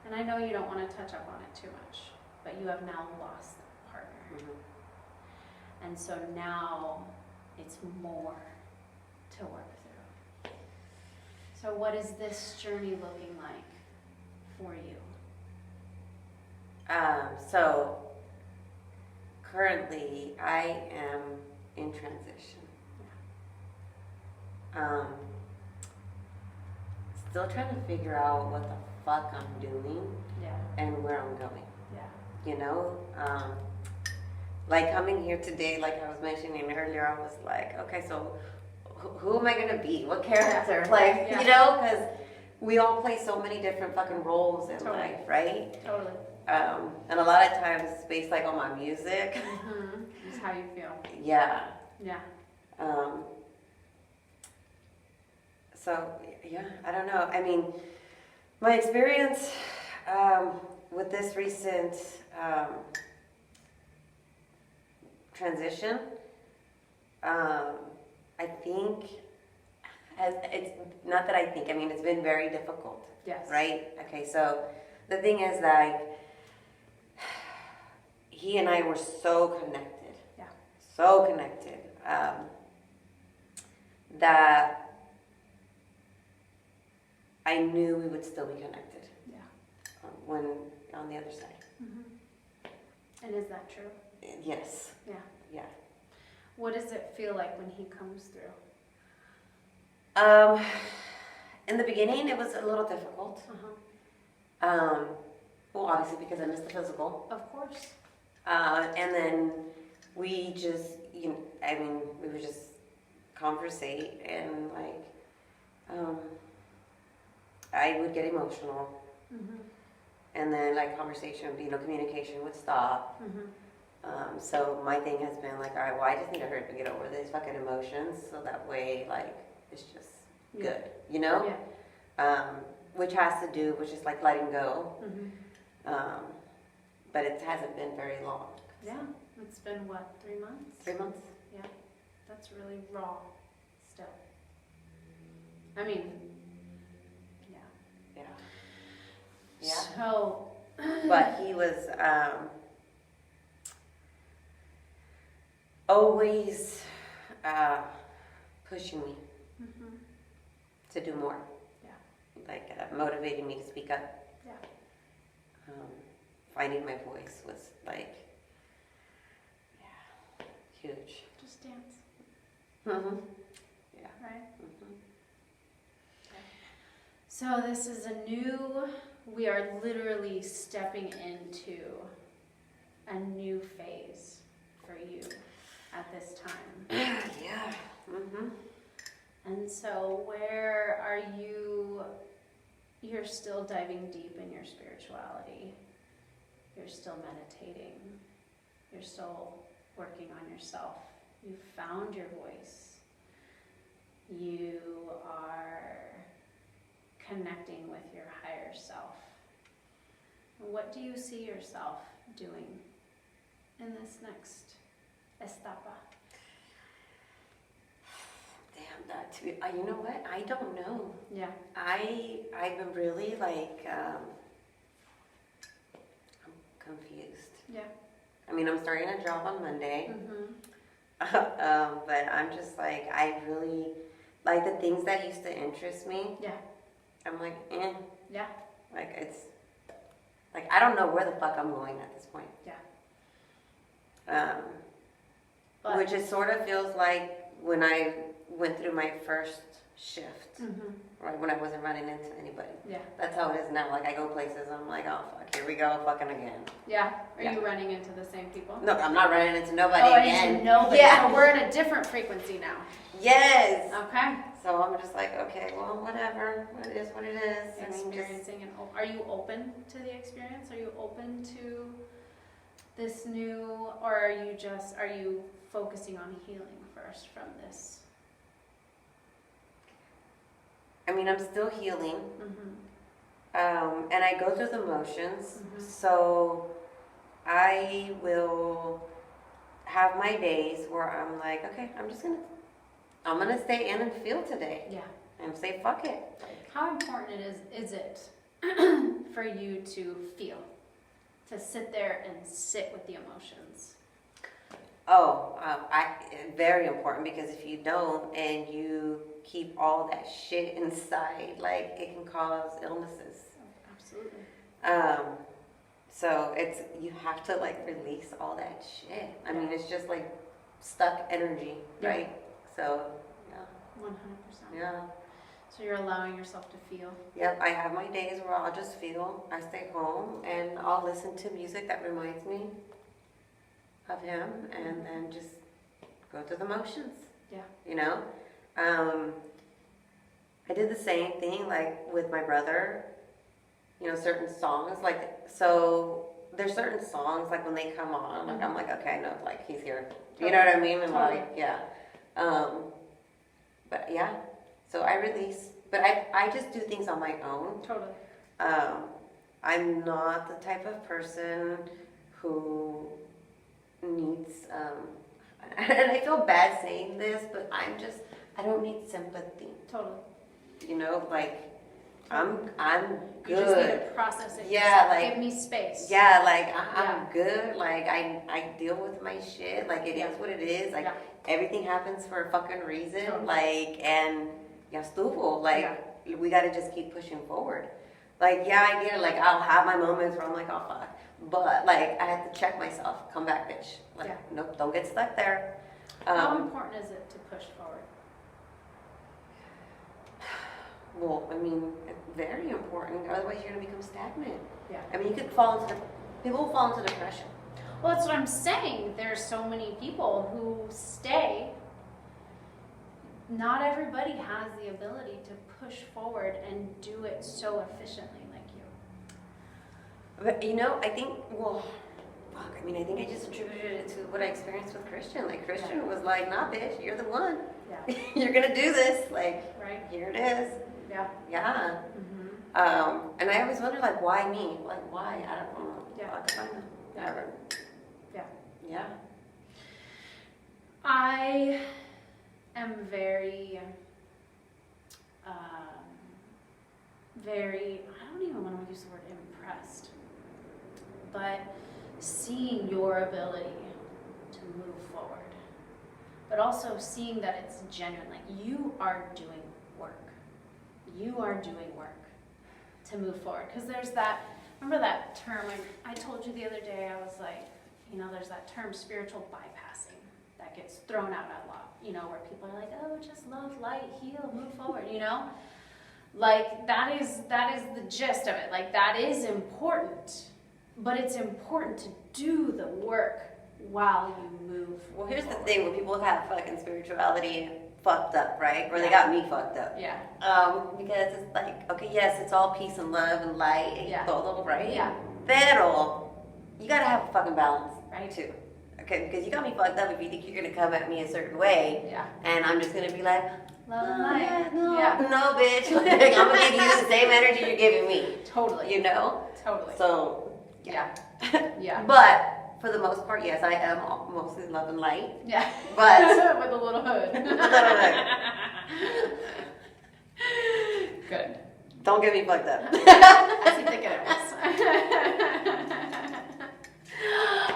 and I know you don't want to touch up on it too much, but you have now lost that partner. Mm-hmm. And so now it's more to work through. So what is this journey looking like for you? So currently I am in transition. Still trying to figure out what the fuck I'm doing Yeah. and where I'm going. Yeah. You know, like coming here today, like I was mentioning earlier, I was like, okay, so who am I gonna be? What character? Yeah. Like, Yeah. you know, because we all play so many different fucking roles in Totally. life, right? Totally. And a lot of times it's based like on my music. Mm-hmm. It's how you feel. Yeah. Yeah. So yeah, I don't know. I mean, my experience with this recent transition, I think, it's not that I think. I mean, it's been very difficult. Yes. Right? Okay. So the thing is, like, he and I were so connected. Yeah. So connected. That I knew we would still be connected. Yeah. When on the other side. And is that true? Yes. Yeah. Yeah. What does it feel like when he comes through? In the beginning, it was a little difficult. Well, obviously because I missed the physical. Of course. And then we just, we would just conversate and I would get emotional. And then conversation, communication would stop. So my thing has been all right, well, I just need to hurry up and get over these fucking emotions so that way, it's just good, Yeah. Which has to do with just letting go. But it hasn't been very long. Yeah. It's been what, 3 months? 3 months. Yeah. That's really raw still. I mean, yeah. Yeah. So. But he was always pushing me to do more. Yeah. Motivating me to speak up. Yeah. Finding my voice was huge. Just dance. Yeah. Right? So this is we are literally stepping into a new phase for you at this time. Yeah. And so where are you? You're still diving deep in your spirituality. You're still meditating. You're still working on yourself. You've found your voice. You are connecting with your higher self. What do you see yourself doing in this next etapa? Damn, that to be. You know what? I don't know. Yeah. I've been really I'm confused. Yeah. I'm starting a job on Monday. But I'm just I really the things that used to interest me. Yeah. I'm Yeah. It's I don't know where the fuck I'm going at this point. Yeah. Which it sort of feels like when I went through my first shift, right when I wasn't running into anybody. Yeah. That's how it is now. I go places, I'm oh fuck, here we go, fucking again. Yeah. Are Yeah. you running into the same people? No, I'm not running into nobody again. Into nobody. Yeah. So we're in a different frequency now. Yes. Okay. So I'm just okay, well, whatever. It is what it is. Experiencing are you open to the experience? Are you open to this new, or are you focusing on healing first from this? I'm still healing. And I go through the motions. So I will have my days where I'm okay, I'm gonna stay in and feel today. Yeah. And say fuck it. How important is it for you to feel, to sit there and sit with the emotions? Very important, because if you don't and you keep all that shit inside, it can cause illnesses. Oh, absolutely. So you have to release all that shit. It's just stuck energy, right? So, yeah. 100%. Yeah. So you're allowing yourself to feel. Yep, I have my days where I'll just feel. I stay home and I'll listen to music that reminds me of him, and then just go through the motions. Yeah. I did the same thing with my brother. Certain songs so there's certain songs when they come on, I'm okay, I know he's here. You know what I mean? And Totally. yeah. But yeah. So I release, but I just do things on my own. Totally. I'm not the type of person who needs, and I feel bad saying this, but I don't need sympathy. Totally. I'm You just need good. to process it. Yeah, yourself. like- Give me space. Yeah, like I'm Yeah. good. Like I deal with my shit. Like it is what it is. Like Yeah. everything happens for a fucking reason. Totally. Like and ya estuvo. Like we gotta just keep pushing forward. Like yeah, I get it. Like I'll have my moments where I'm like, oh fuck. But like I have to check myself. Come back, bitch. Like nope, don't get stuck there. How important is it to push forward? Well, I mean, very important. Otherwise, you're gonna become stagnant. Yeah. I mean, you could fall into people will fall into depression. Well, that's what I'm saying. There's so many people who stay. Not everybody has the ability to push forward and do it so efficiently like you. But you know, I think fuck. I mean, I think I just attributed it to what I experienced with Christian. Like Christian was like, "Nah, bitch, you're the one. Yeah. You're gonna do this. Like, Right. here it is." Yeah. Yeah. Mm-hmm. And I always wonder, like, why me? Like, why? I don't know. Yeah. I don't know. Yeah. Never. Yeah. Yeah. I am very, I don't even want to use the word impressed, but seeing your ability to move forward, but also seeing that it's genuine, like you are doing work. You are doing work to move forward. Because there's that, remember that term I told you the other day, I was like, there's that term spiritual bypassing that gets thrown out a lot, where people are like, oh, just love, light, heal, move forward, Like that is the gist of it. Like that is important, but it's important to do the work while you move. Well, here's the forward. thing: when people have fucking spirituality fucked up, right? Or they got me fucked up. Yeah. Because it's like, okay, yes, it's all peace and love and light and todo, right? Yeah. Pero you gotta have a fucking balance, Right. too. Okay, because you got me fucked up if you think you're gonna come at me a certain way, Yeah. and I'm just gonna be like, Love and "Oh, light. yeah, no, Yeah. no, bitch. Like, I'm gonna give you the same energy you're giving me. Totally. You know? Totally. So, Yeah. Yeah. But for the most part, yes, I am mostly love and light. Yeah. But with a little hood. Good. don't get me fucked up. Así te queremos.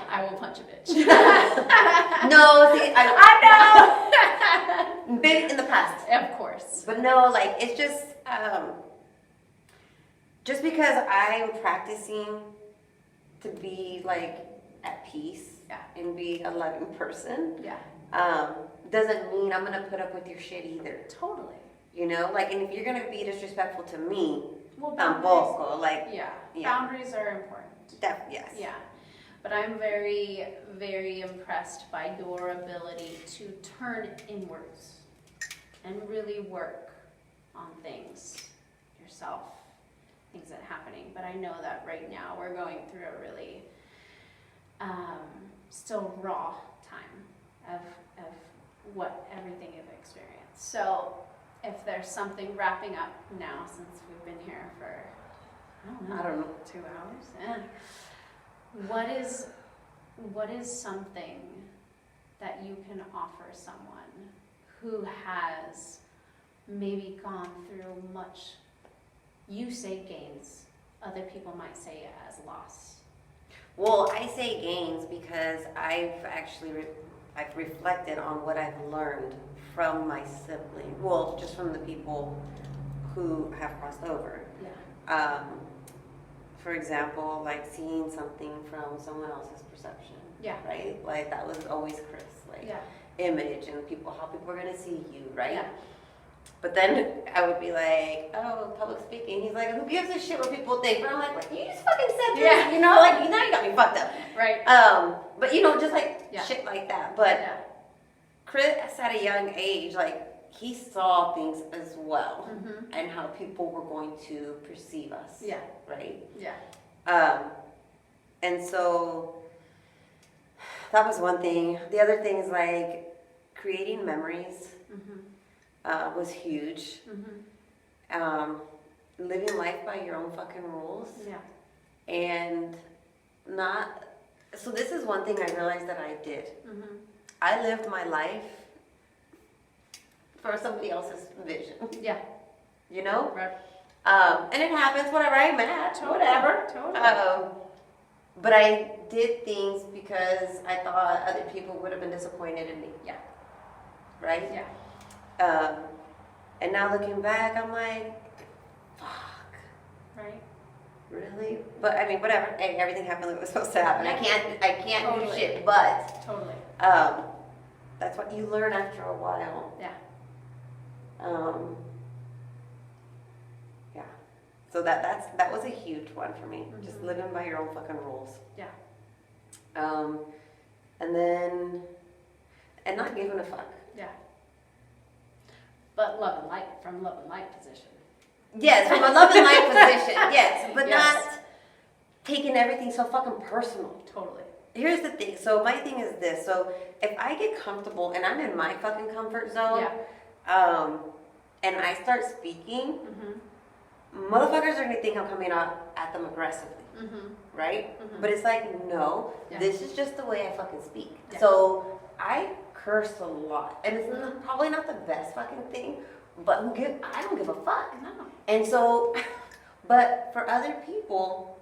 I will punch a bitch. No, see, I know. been in the past. Of course. But no, like, it's just because I'm practicing to be, like, at peace and be a loving person, doesn't mean I'm going to put up with your shit either. Totally. Like, and if you're going to be disrespectful to me, Well, tampoco, like, yeah. Yeah. Boundaries are important. yes. Yeah. But I'm very, very impressed by your ability to turn inwards and really work on things yourself, things that are happening. But I know that right now we're going through a really still raw time of what everything you've experienced. So if there's something wrapping up now, since we've been here for, I don't know. 2 hours? Yeah. What is something that you can offer someone who has maybe gone through much, you say gains, other people might say it as loss? Well, I say gains because I've actually I've reflected on what I've learned from my sibling. Well, just from the people who have crossed over. Yeah. For example, like seeing something from someone else's perception. Yeah. Right? Like that was always Chris. Like Yeah. image and how people were gonna see you, right? Yeah. But then I would be like, oh, public speaking. He's like, who gives a shit what people think? But I'm like, what, you just fucking said this, Yeah. like now you got me fucked up. Right. But just like shit like that. But Yeah. Chris at a young age, like he saw things as well, Mm-hmm. and how people were going to perceive us. Yeah. Right. Yeah. And so that was one thing. The other thing is like creating memories. Mm-hmm. Was huge. Mm-hmm. Living life by your own fucking rules. Yeah. And so this is one thing I realized that I did. Mm-hmm. I lived my life for somebody else's vision. Yeah. You know? Right. And it happens, whatever, I'm mad, whatever. Totally. But I did things because I thought other people would have been disappointed in me. Yeah. Right? Yeah. And now looking back, I'm like, fuck. Right. Really? But I mean, whatever. Hey, everything happened like it was supposed to happen. Yeah. I can't Totally. do shit, but Totally. that's what you learn after a while. Yeah. Yeah. So that was a huge one for me. Mm-hmm. Just living by your own fucking rules. Yeah. And not giving a fuck. Yeah. But love and light, from love and light position. Yes, from a love and light position. Yes, but Yes. not taking everything so fucking personal. Totally. Here's the thing. So my thing is this. So if I get comfortable and I'm in my fucking comfort zone, and I start speaking, Mm-hmm. motherfuckers are gonna think I'm coming out at them aggressively, Mm-hmm. right? Mhm. But it's like, no, Yeah. this is just the way I fucking speak. Yeah. So I curse a lot, and it's probably not the best fucking thing, but I don't give a fuck. No. And so, but for other people,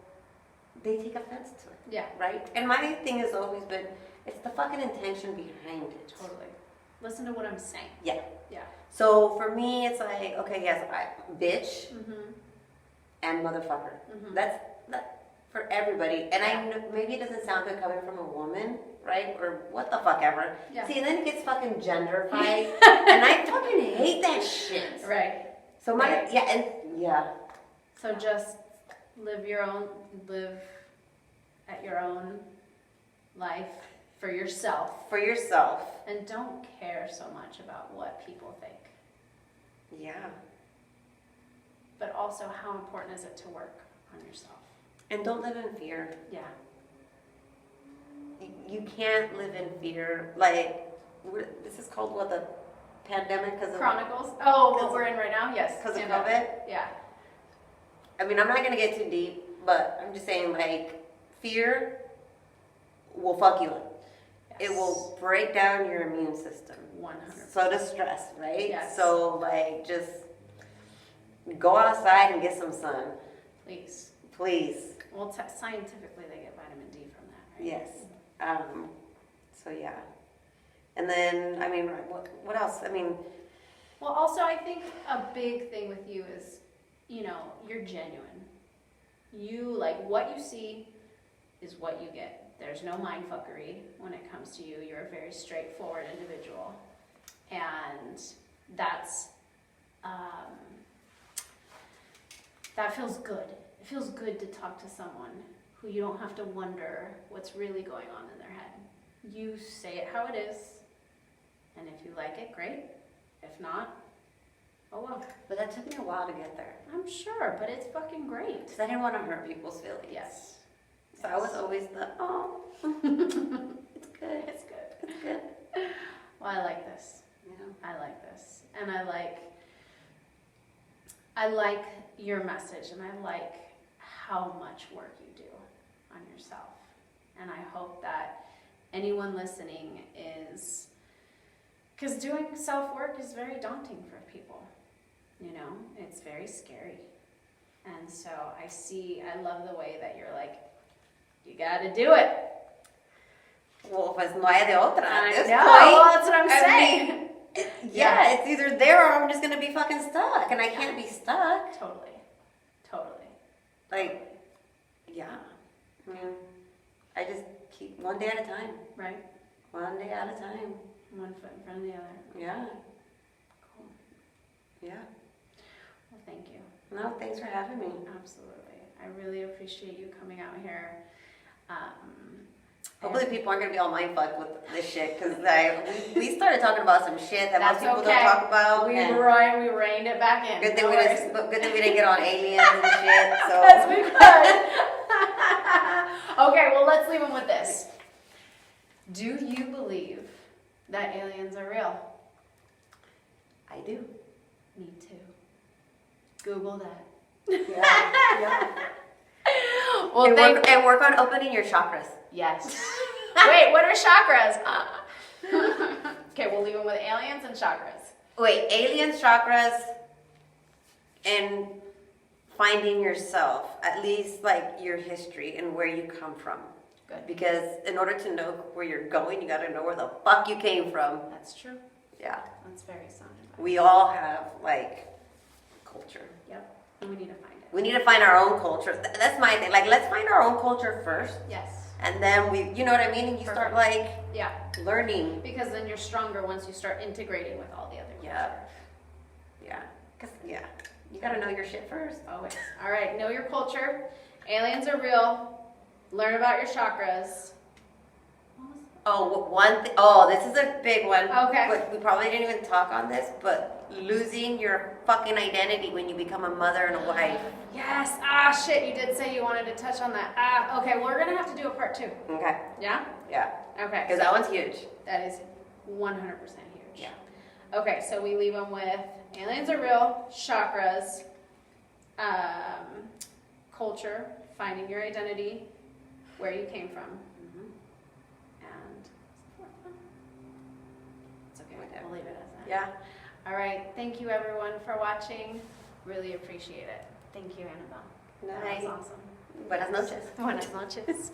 they take offense to it. Yeah. Right? And my thing has always been, it's the fucking intention behind it. Totally. Listen to what I'm saying. Yeah. Yeah. So for me, it's like, okay, yes, bitch Mm-hmm. and motherfucker. Mhm. That's for everybody. And I Yeah. know maybe it doesn't sound good coming from a woman, right? Or what the fuck ever. Yeah. See, and then it gets fucking genderfied. And I fucking hate that shit. Right. So Right. yeah. So just live at your own life for yourself, For yourself. and don't care so much about what people think. Yeah. But also, how important is it to work on yourself? And don't live in fear. Yeah. You can't live in fear. Like, this is called what, the pandemic? Because of Chronicles. Oh, what 'cause- we're in right now? Yes. Because of Pandemic. COVID? Yeah. I mean, I'm not going to get too deep, but I'm just saying, like, fear will fuck you up. Yes. It will break down your immune system. 100%. So does stress, right? Yes. So, like, just go outside and get some sun. Please. Please. Well, scientifically, they get vitamin D from that, right? Yes. So, yeah. And then, I mean, what else? I mean, Well, also, I think a big thing with you is, you're genuine. You, like, what you see is what you get. There's no mind fuckery when it comes to you. You're a very straightforward individual. And that's, that feels good. It feels good to talk to someone who you don't have to wonder what's really going on in their head. You say it how it is, and if you like it, great. If not, oh well. but that took me a while to get there. I'm sure, but it's fucking great. Because I didn't want to hurt people's feelings. Yes. So I was always it's good. It's good. It's good. Well, I like this. You know? I like this. And I like your message, and I like how much work you do on yourself. And I hope that anyone listening is, because doing self-work is very daunting for people. It's very scary. And so I love the way that you're like, you gotta do it. Well, pues no hay de otra at I this know, point. well, that's what I'm I saying. mean, yeah, it's either there or I'm just going to be fucking stuck. And I can't be stuck. Totally. Like, yeah. I mean, I just keep one day at a time. Right? One day at a time. One foot in front of the other. Yeah. Cool. Yeah. Well, thank you. No, thanks for having me. Absolutely. I really appreciate you coming out here. Hopefully people aren't going to be all mind fucked with this shit, because we started talking about some shit that most people don't talk about. We and reined it back in. good thing No we worries. good thing we didn't get on aliens and shit. So. Yes, we could. Okay, well, let's leave them with this. Do you believe that aliens are real? I do. Me too. Google that. Yeah. Well, and work on opening your chakras. Yes. Wait, what are chakras? Okay, we'll leave them with aliens and chakras. Wait, aliens, chakras, and finding yourself, at least like your history and where you come from. Good. Because in order to know where you're going, you got to know where the fuck you came from. That's true. Yeah. That's very sound advice. We all have like culture. Yep. And we need to find it. We need to find our own culture. That's my thing. Like, let's find our own culture first. Yes. And then you know what I mean? And you start like Yeah. learning. Because then you're stronger once you start integrating with all the other culture. Yeah. Yeah. Cause you gotta know your shit first. Always. All right. Know your culture. Aliens are real. Learn about your chakras. Oh, this is a big one. Okay. But we probably didn't even talk on this, but losing your fucking identity when you become a mother and a wife. Yes. Ah, shit. You did say you wanted to touch on that. Ah, okay. We're gonna have to do a part 2. Okay. Yeah. Yeah. Okay. Because that one's huge. That is 100% huge. Yeah. Okay, so we leave them with aliens are real, chakras, culture, finding your identity, where you came from, and it's okay. We'll leave it as that. Yeah. All right. Thank you, everyone, for watching. Really appreciate it. Thank you, Annabelle. That was awesome. Buenas noches. Buenas noches.